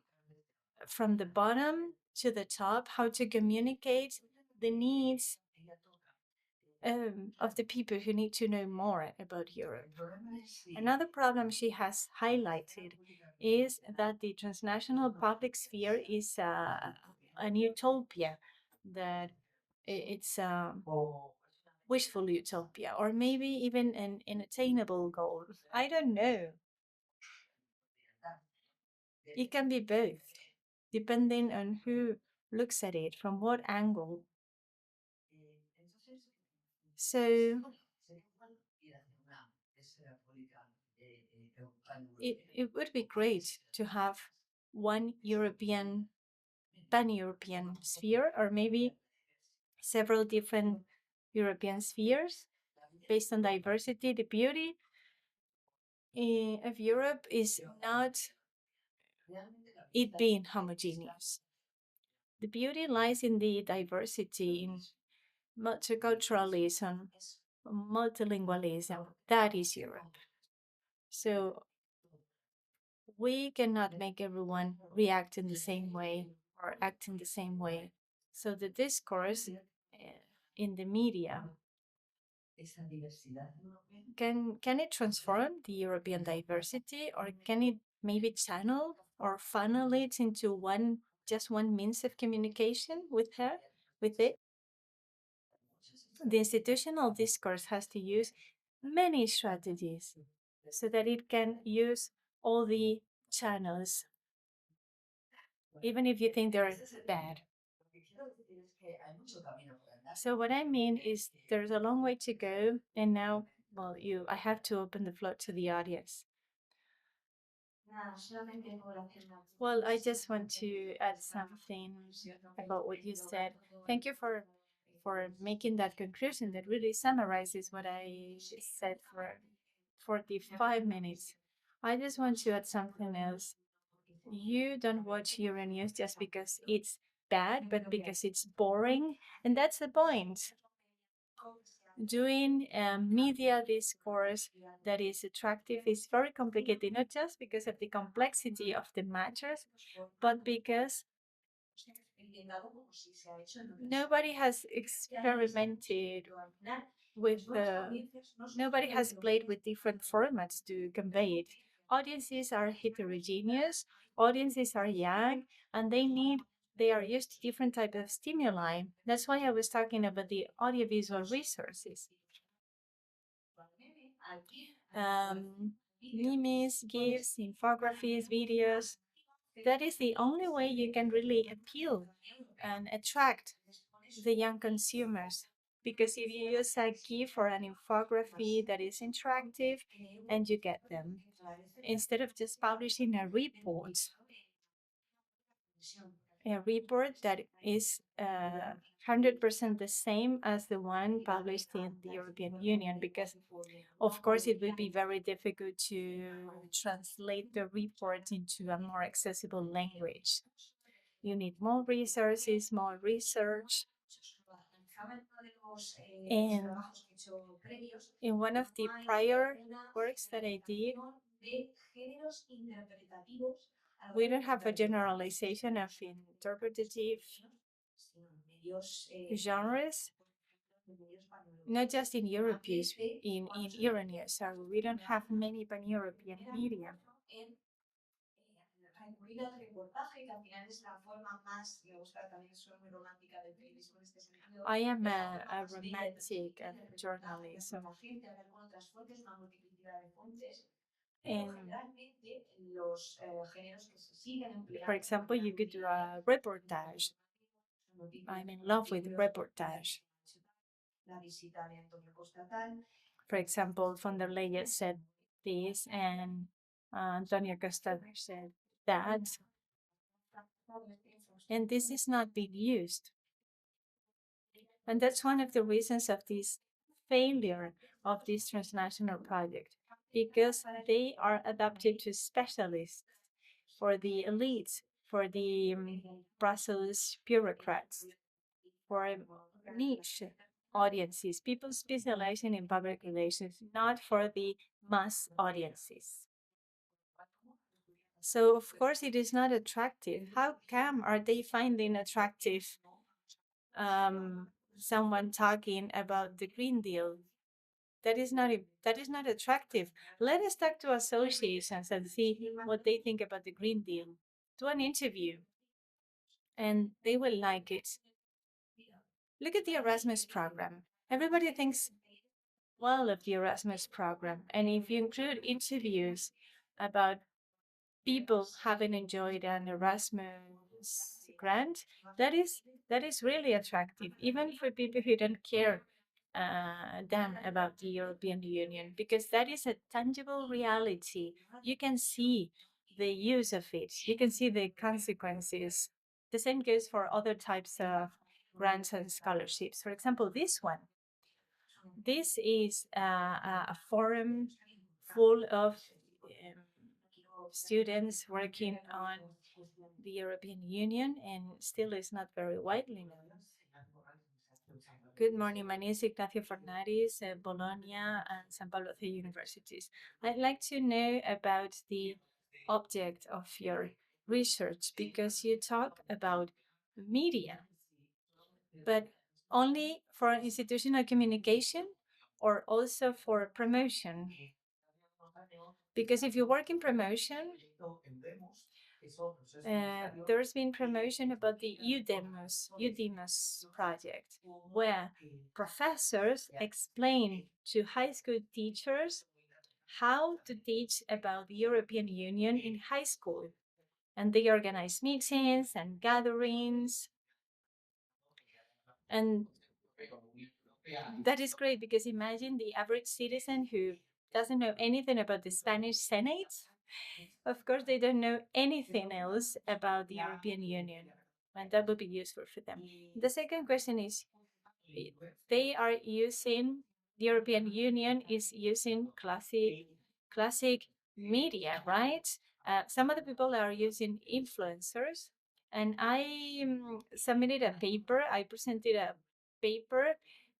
from the bottom to the top, how to communicate the needs of the people who need to know more about Europe. Another problem she has highlighted is that the transnational public sphere is an utopia, that it's a wishful utopia, or maybe even an unattainable goal. I don't know. It can be both, depending on who looks at it, from what angle. So it would be great to have one European, pan-European sphere, or maybe several different European spheres based on diversity. The beauty of Europe is not it being homogeneous. The beauty lies in the diversity, in multiculturalism, multilingualism. That is Europe. So we cannot make everyone react in the same way or act in the same way. So the discourse in the media, can it transform the European diversity, or can it maybe channel or funnel it into just one means of communication with it? The institutional discourse has to use many strategies so that it can use all the channels, even if you think they're bad. So what I mean is there's a long way to go, and now, well, I have to open the floor to the audience. Well, I just want to add something about what you said. Thank you for making that conclusion that really summarizes what I said for 45 minutes. I just want to add something else. You don't watch Euronews just because it's bad, but because it's boring, and that's the point. Doing a media discourse that is attractive is very complicated, not just because of the complexity of the matters, but because nobody has experimented with, nobody has played with different formats to convey it. Audiences are heterogeneous, audiences are young, and they are used to different types of stimuli. That's why I was talking about the audiovisual resources. Memes, GIFs, infographies, videos. That is the only way you can really appeal and attract the young consumers. Because if you use a GIF or an infography that is interactive, and you get them, instead of just publishing a report that is 100% the same as the one published in the European Union, because of course it would be very difficult to translate the report into a more accessible language. You need more resources, more research. And in one of the prior works that I did, we don't have a generalization of interpretative genres, not just in European, in Iranian, sorry, we don't have many pan-European media. I am a romantic journalist. And for example, you could do a reportage. I'm in love with reportage. For example, von der Leyen said this, and Antonio Costa said that. And this is not being used. And that's one of the reasons of this failure of this transnational project, because they are adapted to specialists, for the elites, for the Brussels bureaucrats, for niche audiences, people specializing in public relations, not for the mass audiences. So, of course, it is not attractive. How come are they finding attractive someone talking about the Green Deal? That is not attractive. Let us talk to associations and see what they think about the Green Deal. Do an interview, and they will like it. Look at the Erasmus program. Everybody thinks well of the Erasmus program, and if you include interviews about people having enjoyed an Erasmus grant, that is really attractive, even for people who don't care damn about the European Union, because that is a tangible reality. You can see the use of it. You can see the consequences. The same goes for other types of grants and scholarships. For example, this one. This is a forum full of students working on the European Union, and still is not very widely known. Good morning, my name is Ignacio Fornaris, Bologna and San Pablo State Universities. I'd like to know about the object of your research, because you talk about media, but only for institutional communication or also for promotion? Because if you work in promotion, there's been promotion about the Udemos project, where professors explain to high school teachers how to teach about the European Union in high school. And they organize meetings and gatherings. And that is great, because imagine the average citizen who doesn't know anything about the Spanish Senate. Of course, they don't know anything else about the European Union, and that would be useful for them. The second question is, they are using, the European Union is using classic media, right? Some of the people are using influencers, and I submitted a paper, I presented a paper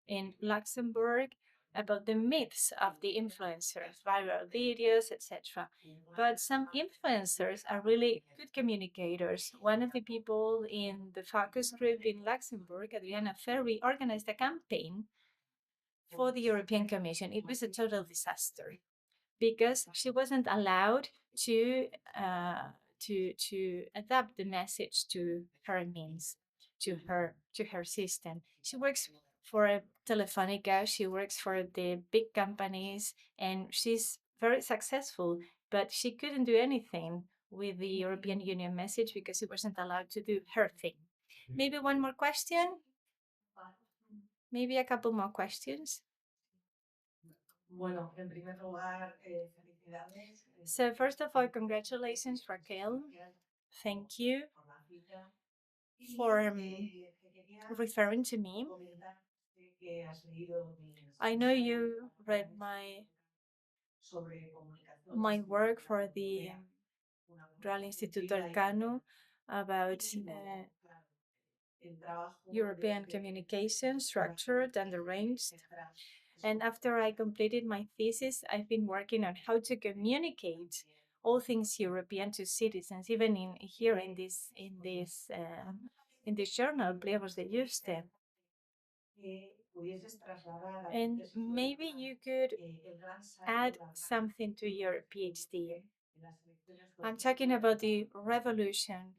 in Luxembourg about the myths of the influencers, viral videos, etc. But some influencers are really good communicators. One of the people in the focus group in Luxembourg, Adriana Ferri, organized a campaign for the European Commission. It was a total disaster, because she wasn't allowed to adapt the message to her means, to her system. She works for Telefonica, she works for the big companies, and she's very successful, but she couldn't do anything with the European Union message because she wasn't allowed to do her thing. Maybe one more question? Maybe a couple more questions? So first of all, congratulations, Raquel. Thank you for referring to me. I know you read my work for the Real Instituto Elcano about European communication, structured and arranged. And after I completed my thesis, I've been working on how to communicate all things European to citizens, even here in this journal, Pliegos de Yuste. And maybe you could add something to your PhD. I'm talking about the revolution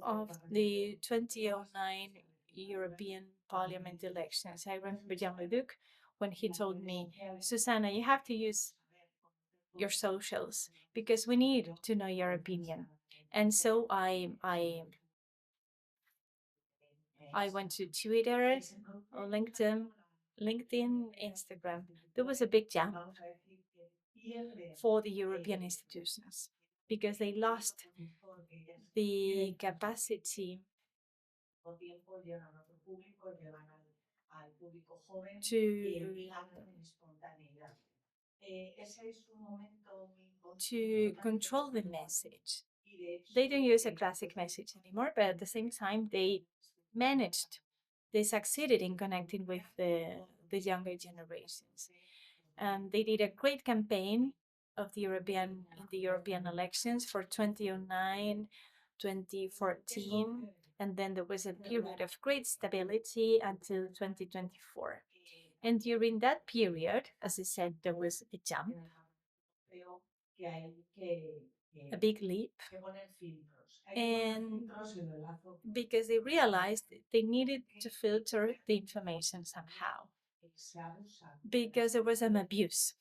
of the 2009 European Parliament elections. I remember Jean-Luc when he told me, Susanna, you have to use your socials because we need to know your opinion. And so I went to Twitter, LinkedIn, Instagram. There was a big jump for the European institutions because they lost the capacity to control the message. They don't use a classic message anymore, but at the same time, they succeeded in connecting with the younger generations. They did a great campaign of the European elections for 2009, 2014, and then there was a period of great stability until 2024. And during that period, as I said, there was a jump, a big leap, and because they realized they needed to filter the information somehow, because there was an abuse,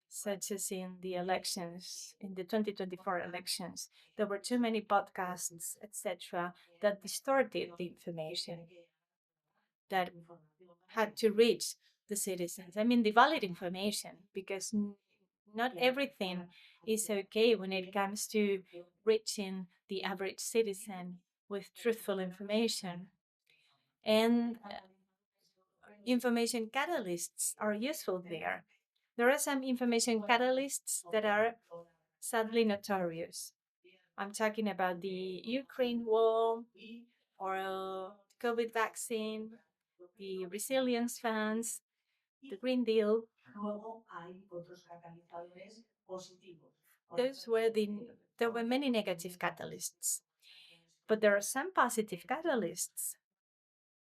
such as in the elections, in the 2024 elections. There were too many podcasts, etc., that distorted the information that had to reach the citizens. I mean, the valid information, because not everything is okay when it comes to reaching the average citizen with truthful information. And information catalysts are useful there. There are some information catalysts that are sadly notorious. I'm talking about the Ukraine war or COVID vaccine, the resilience funds, the Green Deal. There were many negative catalysts, but there are some positive catalysts.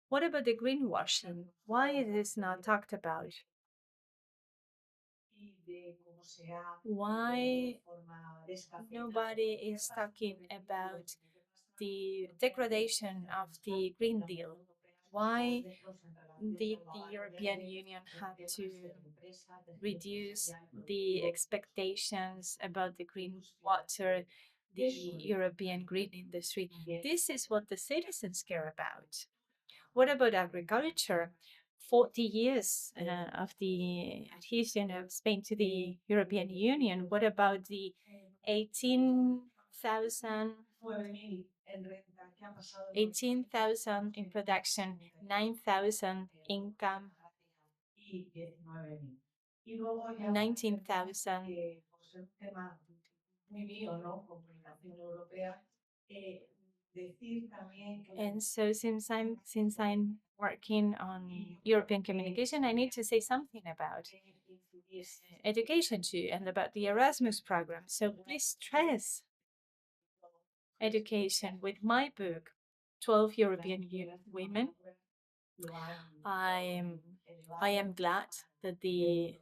What about the greenwashing? Why is this not talked about? Why nobody is talking about the degradation of the Green Deal? Why did the European Union have to reduce the expectations about the green water, the European green industry? This is what the citizens care about. What about agriculture? 40 years of the adhesion of Spain to the European Union. What about the 18,000 in production, 9,000 income, 19,000? And so since I'm working on European communication, I need to say something about education too, and about the Erasmus program. So please stress education with my book, 12 European Women. I am glad that the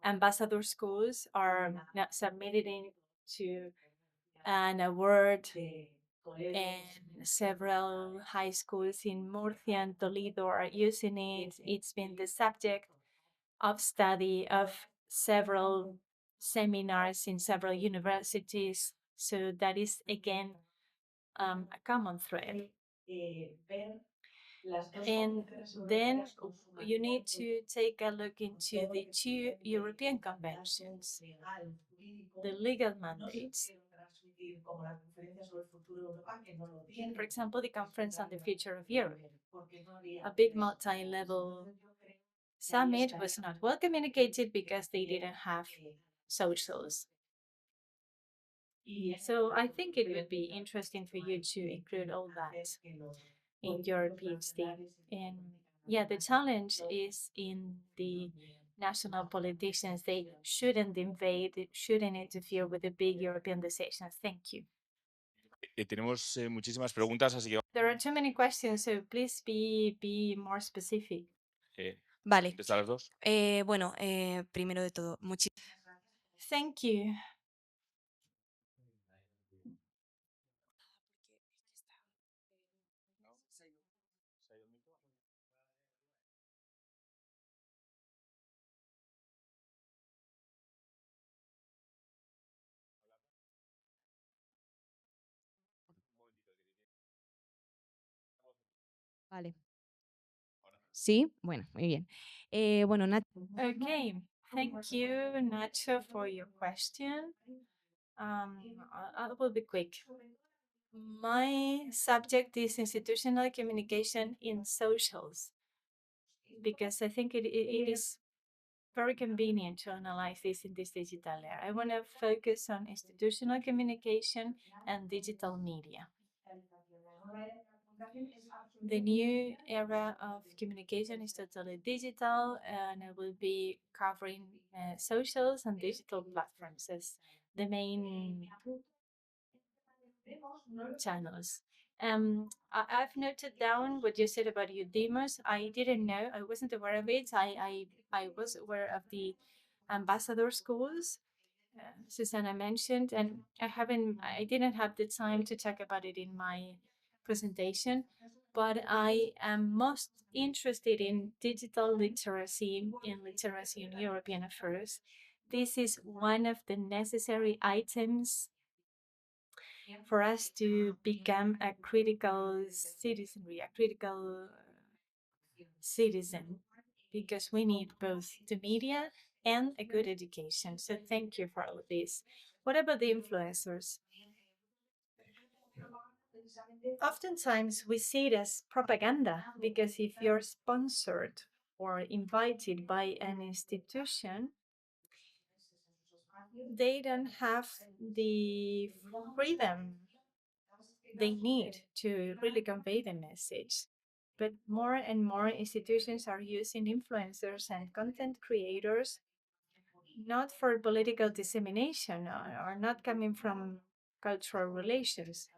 ambassador schools are now submitting to an award, and several high schools in Murcia and Toledo are using it. It's been the subject of study of several seminars in several universities. So that is again a common thread. And then you need to take a look into the two European conventions, the legal mandates. For example, the Conference on the Future of Europe, a big multi-level summit, was not well communicated because they didn't have socials. So I think it would be interesting for you to include all that in your PhD. And yeah, the challenge is in the national politicians. They shouldn't invade, they shouldn't interfere with the big European decisions. Thank you. Tenemos muchísimas preguntas, así que There are too many questions, so please be more specific. Vale. contestar las dos. Bueno, primero de todo, Thank you. Vale. Sí, bueno, muy bien. Bueno, Okay, thank you, Nacho, for your question. I will be quick. My subject is institutional communication in socials because I think it is very convenient to analyze this in this digital era. I want to focus on institutional communication and digital media. The new era of communication is totally digital, and I will be covering socials and digital platforms as the main channels. I've noted down what you said about Udemos. I didn't know, I wasn't aware of it. I was aware of the ambassador schools Susanna mentioned, and I didn't have the time to talk about it in my presentation, but I am most interested in digital literacy and literacy in European affairs. This is one of the necessary items for us to become a critical citizenry, a critical citizen, because we need both the media and a good education. So thank you for all of this. What about the influencers? Oftentimes we see it as propaganda because if you're sponsored or invited by an institution, they don't have the freedom they need to really convey the message. But more and more institutions are using influencers and content creators not for political dissemination or not coming from cultural relations.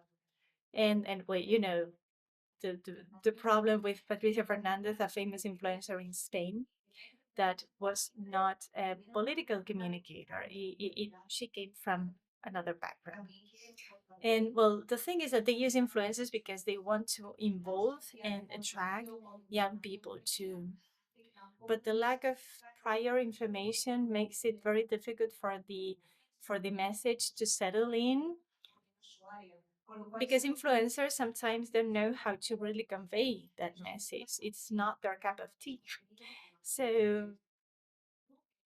And well, you know, the problem with Patricia Fernandez, a famous influencer in Spain, that was not a political communicator. She came from another background. And well, the thing is that they use influencers because they want to involve and attract young people too. But the lack of prior information makes it very difficult for the message to settle in because influencers sometimes don't know how to really convey that message. It's not their cup of tea. So,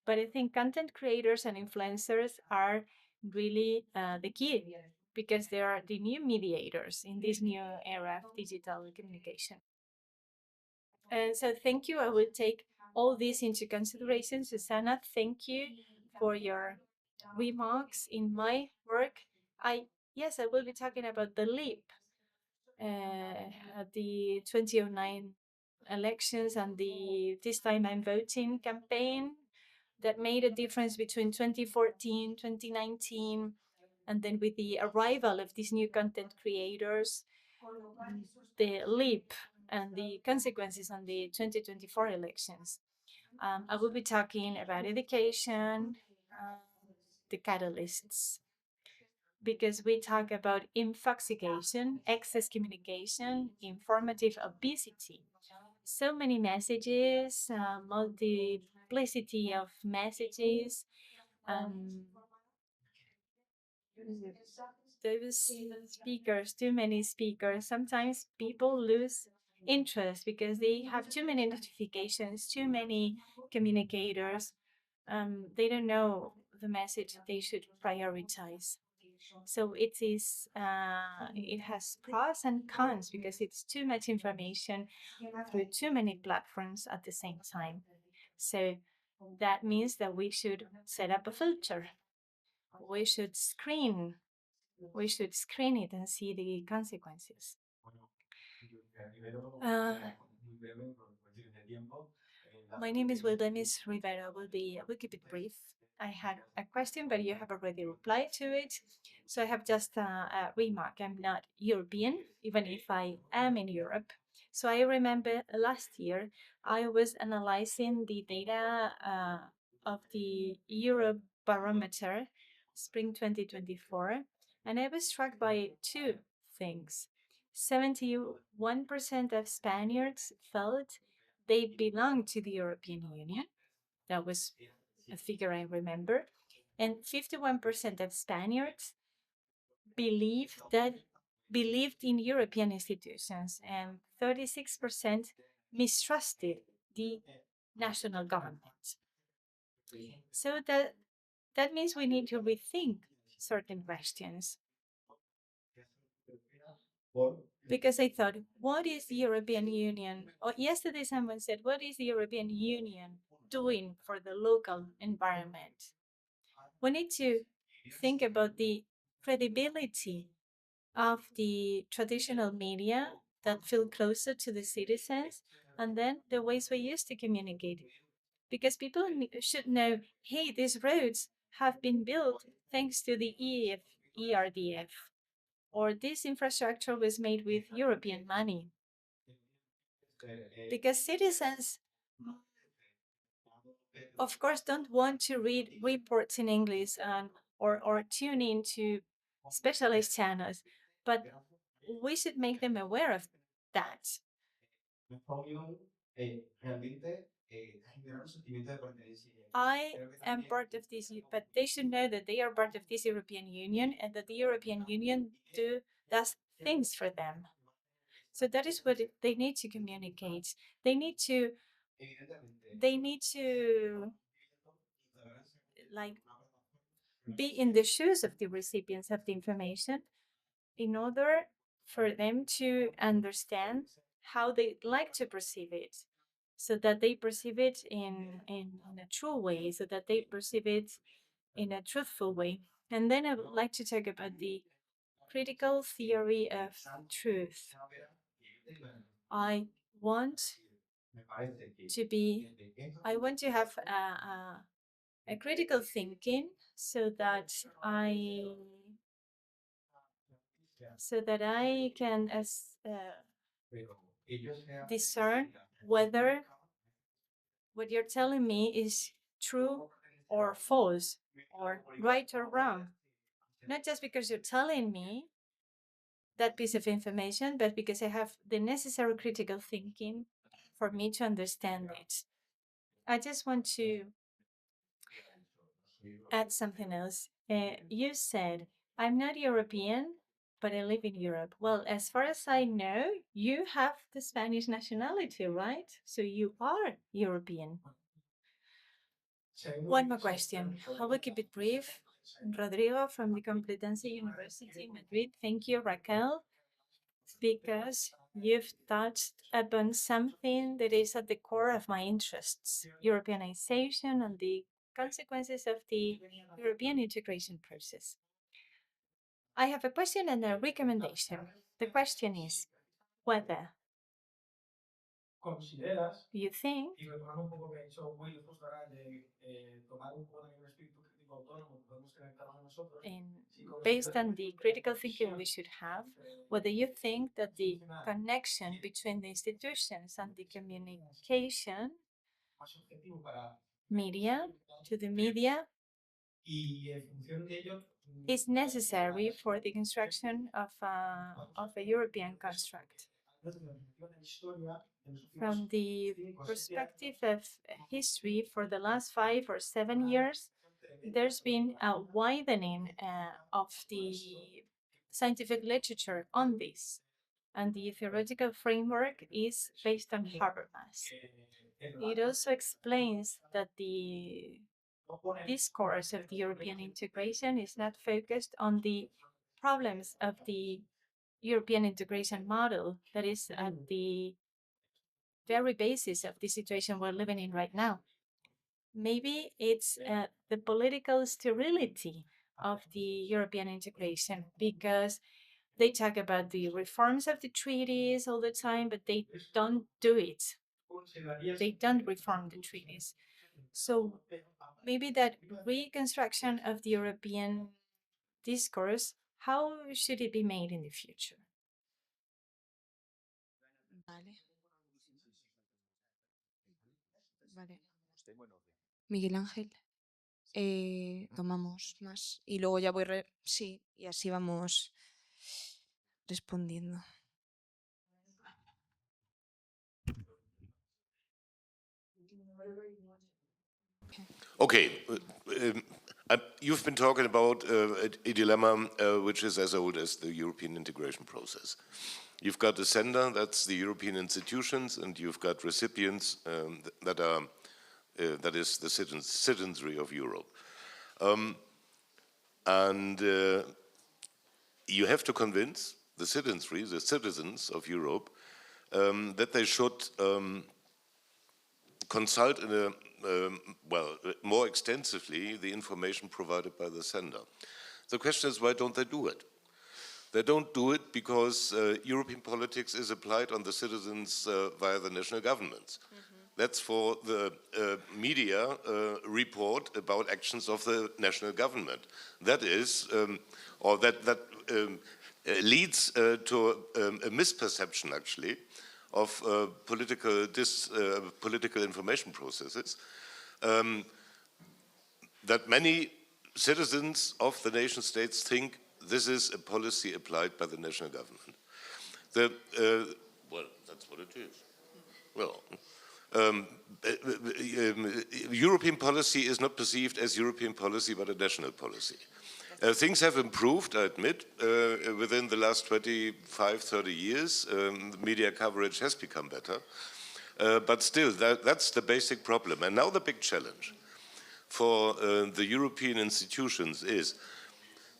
but I think content creators and influencers are really the key because they are the new mediators in this new era of digital communication. And so thank you. I will take all this into consideration. Susanna, thank you for your remarks in my work. Yes, I will be talking about the leap at the 2009 elections and the This Time I'm Voting campaign that made a difference between 2014, 2019, and then with the arrival of these new content creators, the leap and the consequences on the 2024 elections. I will be talking about education, the catalysts, because we talk about infoxication, excess communication, informative obesity. So many messages, multiplicity of messages. Those speakers, too many speakers, sometimes people lose interest because they have too many notifications, too many communicators. They don't know the message they should prioritize. So it has pros and cons because it's too much information through too many platforms at the same time. So that means that we should set up a filter. We should screen We should screen it and see the consequences. My name is Wildemis Rivera. I will keep it brief. I had a question, but you have already replied to it. So I have just a remark. I'm not European, even if I am in Europe. So I remember last year I was analyzing the data of the Eurobarometer Spring 2024, and I was struck by two things. 71% of Spaniards felt they belong to the European Union. That was a figure I remember. And 51% of Spaniards believed in European institutions, and 36% mistrusted the national government. So that means we need to rethink certain questions. Because I thought, what is the European Union? Or yesterday someone said, what is the European Union doing for the local environment? We need to think about the credibility of the traditional media that feel closer to the citizens, and then the ways we used to communicate. Because people should know, hey, these roads have been built thanks to the ERDF, or this infrastructure was made with European money. Because citizens, of course, don't want to read reports in English or tune into specialist channels, but we should make them aware of that. I am part of this, but they should know that they are part of this European Union and that the European Union does things for them. So that is what they need to communicate. They need to like be in the shoes of the recipients of the information in order for them to understand how they like to perceive it, so that they perceive it in a true way, so that they perceive it in a truthful way. And then I would like to talk about the critical theory of truth. I want to have a critical thinking so that I can discern whether what you're telling me is true or false, or right or wrong. Not just because you're telling me that piece of information, but because I have the necessary critical thinking for me to understand it. I just want to add something else. You said, I'm not European, but I live in Europe. Well, as far as I know, you have the Spanish nationality, right? So you are European. One more question. I will keep it brief. Rodrigo from the Complutense University in Madrid. Thank you, Raquel, because you've touched upon something that is at the core of my interests, Europeanization and the consequences of the European integration process. I have a question and a recommendation. The question is whether you think, and based on the critical thinking we should have, whether you think that the connection between the institutions and the communication media to the media is necessary for the construction of a European construct. From the perspective of history, for the last 5 or 7 years, there's been a widening of the scientific literature on this, and the theoretical framework is based on Habermas. It also explains that the discourse of the European integration is not focused on the problems of the European integration model that is at the very basis of the situation we're living in right now. Maybe it's the political sterility of the European integration, because they talk about the reforms of the treaties all the time, but they don't do it. They don't reform the treaties. So maybe that reconstruction of the European discourse, how should it be made in the future? Vale. Vale. Miguel Ángel, tomamos más y luego ya sí, y así vamos respondiendo. Okay. You've been talking about a dilemma which is as old as the European integration process. You've got a sender, that's the European institutions, and you've got recipients that is the citizenry of Europe. And you have to convince the citizenry, the citizens of Europe, that they should consult in a more extensively the information provided by the sender. The question is, why don't they do it? They don't do it because European politics is applied on the citizens via the national governments. That's for the media report about actions of the national government. That is, or that leads to a misperception, actually, of political information processes, that many citizens of the nation states think this is a policy applied by the national government. Well, that's what it is. Well, European policy is not perceived as European policy, but a national policy. Things have improved, I admit, within the last 25, 30 years. Media coverage has become better. But still, that's the basic problem. And now the big challenge for the European institutions is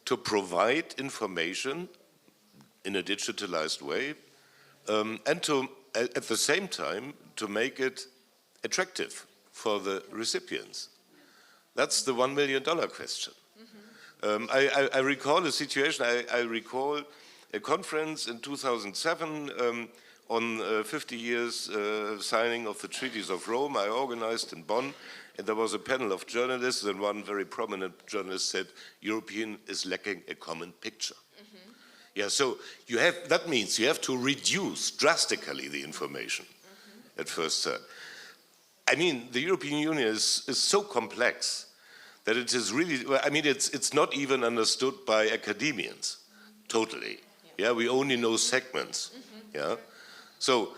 to provide information in a digitalized way and to, at the same time, to make it attractive for the recipients. That's the $1 million question. I recall a situation, I recall a conference in 2007 on 50 years signing of the treaties of Rome. I organized in Bonn, and there was a panel of journalists, and one very prominent journalist said, European is lacking a common picture. Yeah, so that means you have to reduce drastically the information at first sight. I mean, the European Union is so complex that it is really, I mean, it's not even understood by academians, totally. Yeah, we only know segments. Yeah, so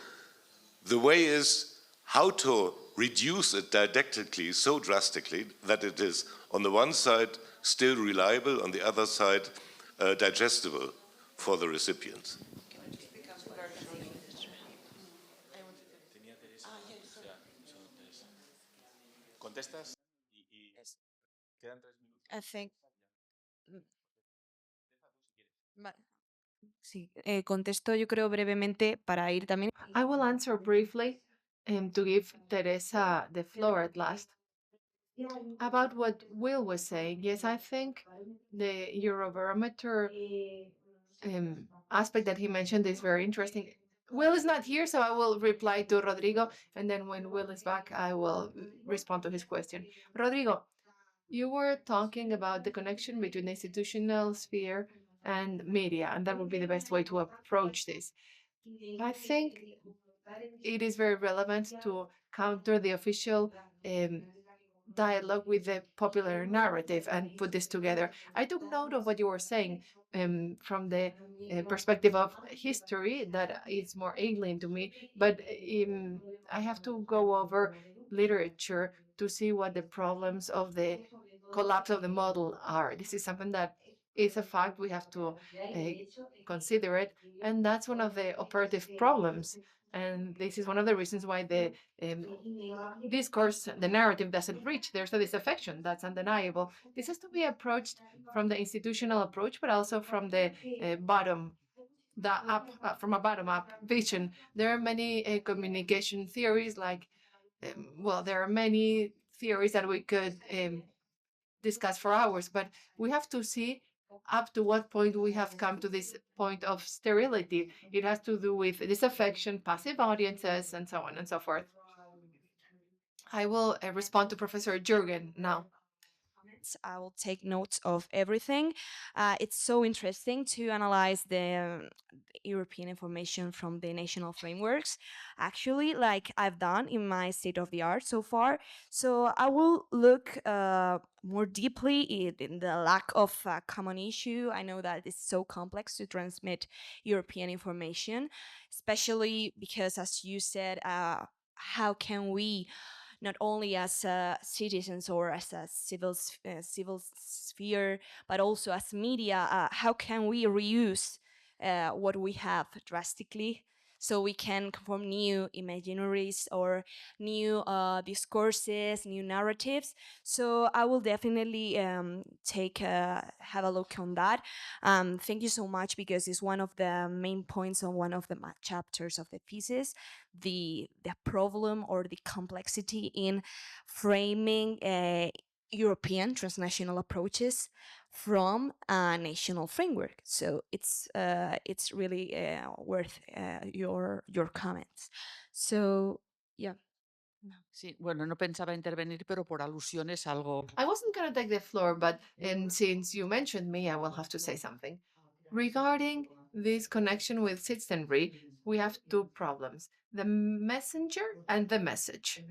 the way is how to reduce it didactically so drastically that it is, on the one side, still reliable, on the other side, digestible for the recipients. ¿Contestas? I think. Sí, contesto yo creo brevemente para ir también. I will answer briefly to give Teresa the floor at last. About what Will was saying, yes, I think the Eurobarometer aspect that he mentioned is very interesting. Will is not here, so I will reply to Rodrigo, and then when Will is back, I will respond to his question. Rodrigo, you were talking about the connection between the institutional sphere and media, and that would be the best way to approach this. I think it is very relevant to counter the official dialogue with the popular narrative and put this together. I took note of what you were saying from the perspective of history that is more alien to me, but I have to go over literature to see what the problems of the collapse of the model are. This is something that is a fact, we have to consider it, and that's one of the operative problems. And this is one of the reasons why the discourse, the narrative doesn't reach. There's a disaffection, that's undeniable. This has to be approached from the institutional approach, but also from the from a bottom-up vision. There are many communication theories, like, well, there are many theories that we could discuss for hours, but we have to see up to what point we have come to this point of sterility. It has to do with disaffection, passive audiences, and so on and so forth. I will respond to Professor Jürgen now. I will take notes of everything. It's so interesting to analyze the European information from the national frameworks, actually, like I've done in my state of the art so far. So I will look more deeply in the lack of common issue. I know that it's so complex to transmit European information, especially because, as you said, how can we, not only as citizens or as a civil sphere, but also as media, how can we reuse what we have drastically, so we can form new imaginaries or new discourses, new narratives. So I will definitely have a look on that. Thank you so much, because it's one of the main points on one of the chapters of the thesis, the problem or the complexity in framing European transnational approaches from a national framework. So it's really worth your comments. So yeah. Sí, bueno, no pensaba intervenir, pero por alusiones algo. I wasn't going to take the floor, but since you mentioned me, I will have to say something. Regarding this connection with citizenry, we have two problems: the messenger and the message.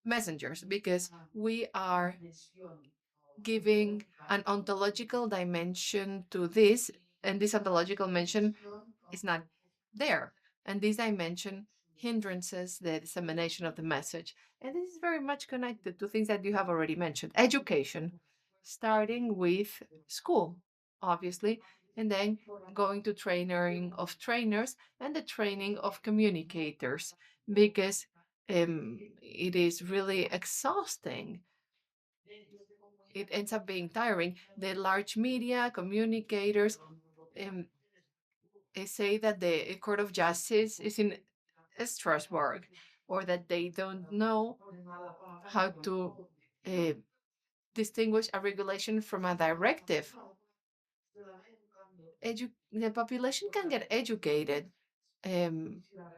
Messengers, because we are giving an ontological dimension to this, and this ontological dimension is not there. And this dimension hindrances the dissemination of the message. And this is very much connected to things that you have already mentioned. Education, starting with school, obviously, and then going to training of trainers and the training of communicators, because it is really exhausting. It ends up being tiring. The large media, communicators, they say that the Court of Justice is in Strasbourg, or that they don't know how to distinguish a regulation from a directive. The population can get educated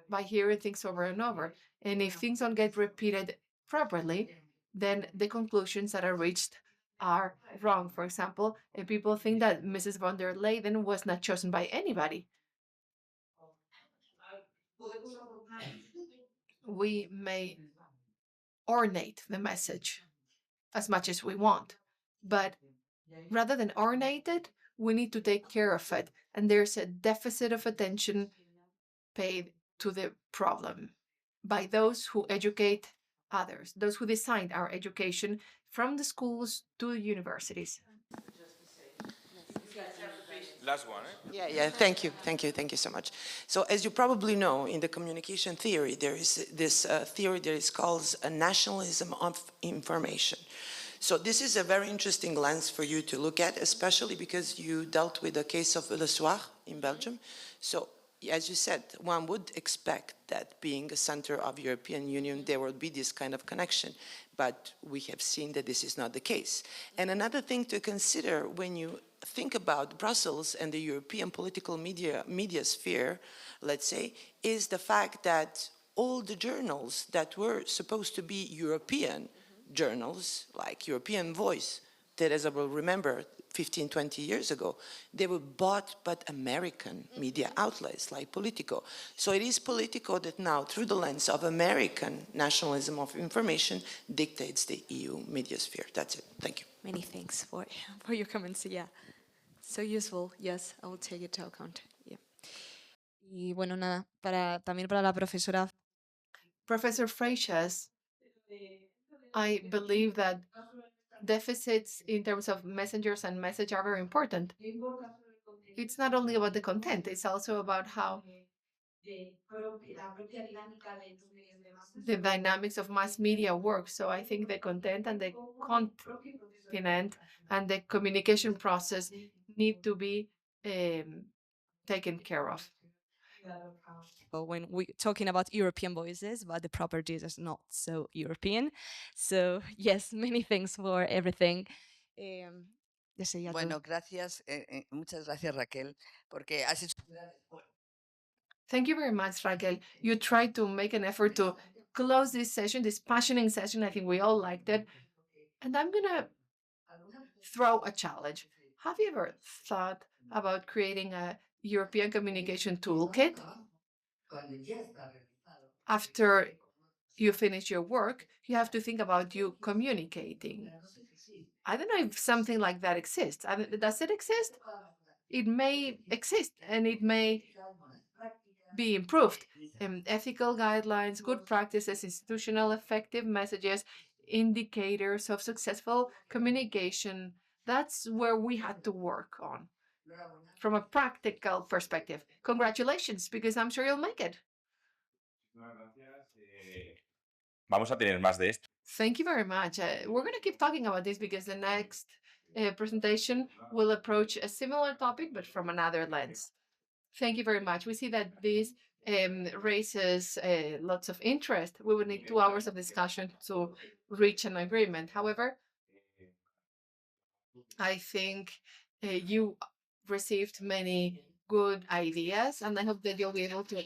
by hearing things over and over. And if things don't get repeated properly, then the conclusions that are reached are wrong. For example, if people think that Mrs. von der Leyen was not chosen by anybody. We may ornate the message as much as we want, but rather than ornate it, we need to take care of it. And there's a deficit of attention paid to the problem by those who educate others, those who designed our education from the schools to the universities. Last one, Yeah, thank you so much. So as you probably know, in the communication theory, there is this theory that is called a nationalism of information. So this is a very interesting lens for you to look at, especially because you dealt with the case of Le Soir in Belgium. So as you said, one would expect that being a center of European Union, there would be this kind of connection, but we have seen that this is not the case. And another thing to consider when you think about Brussels and the European political media sphere, let's say, is the fact that all the journals that were supposed to be European journals, like European Voice, that, as I will remember, 15, 20 years ago, they were bought by American media outlets like Politico. So it is Politico that now, through the lens of American nationalism of information, dictates the EU media sphere. That's it. Thank you. Many thanks for your comments. Yeah, so useful. Yes, I will take it to account. Yeah. Y bueno, nada, también para la profesora. Professor Freixas, I believe that deficits in terms of messengers and message are very important. It's not only about the content, it's also about how the dynamics of mass media work. So I think the content and the continent and the communication process need to be taken care of. But when we're talking about European voices, but the properties is not so European. So yes, many thanks for everything. Ya sería todo. Bueno, gracias, muchas gracias Raquel, porque has hecho Thank you very much, Raquel. You tried to make an effort to close this session, this passionate session. I think we all liked it. And I'm going to throw a challenge. Have you ever thought about creating a European communication toolkit? After you finish your work, you have to think about you communicating. I don't know if something like that exists. Does it exist? It may exist and it may be improved. Ethical guidelines, good practices, institutional effective messages, indicators of successful communication. That's where we had to work on from a practical perspective. Congratulations, because I'm sure you'll make it. Vamos a tener más de esto. Thank you very much. We're going to keep talking about this because the next presentation will approach a similar topic, but from another lens. Thank you very much. We see that this raises lots of interest. We would need 2 hours of discussion to reach an agreement. However, I think you received many good ideas, and I hope that you'll be able to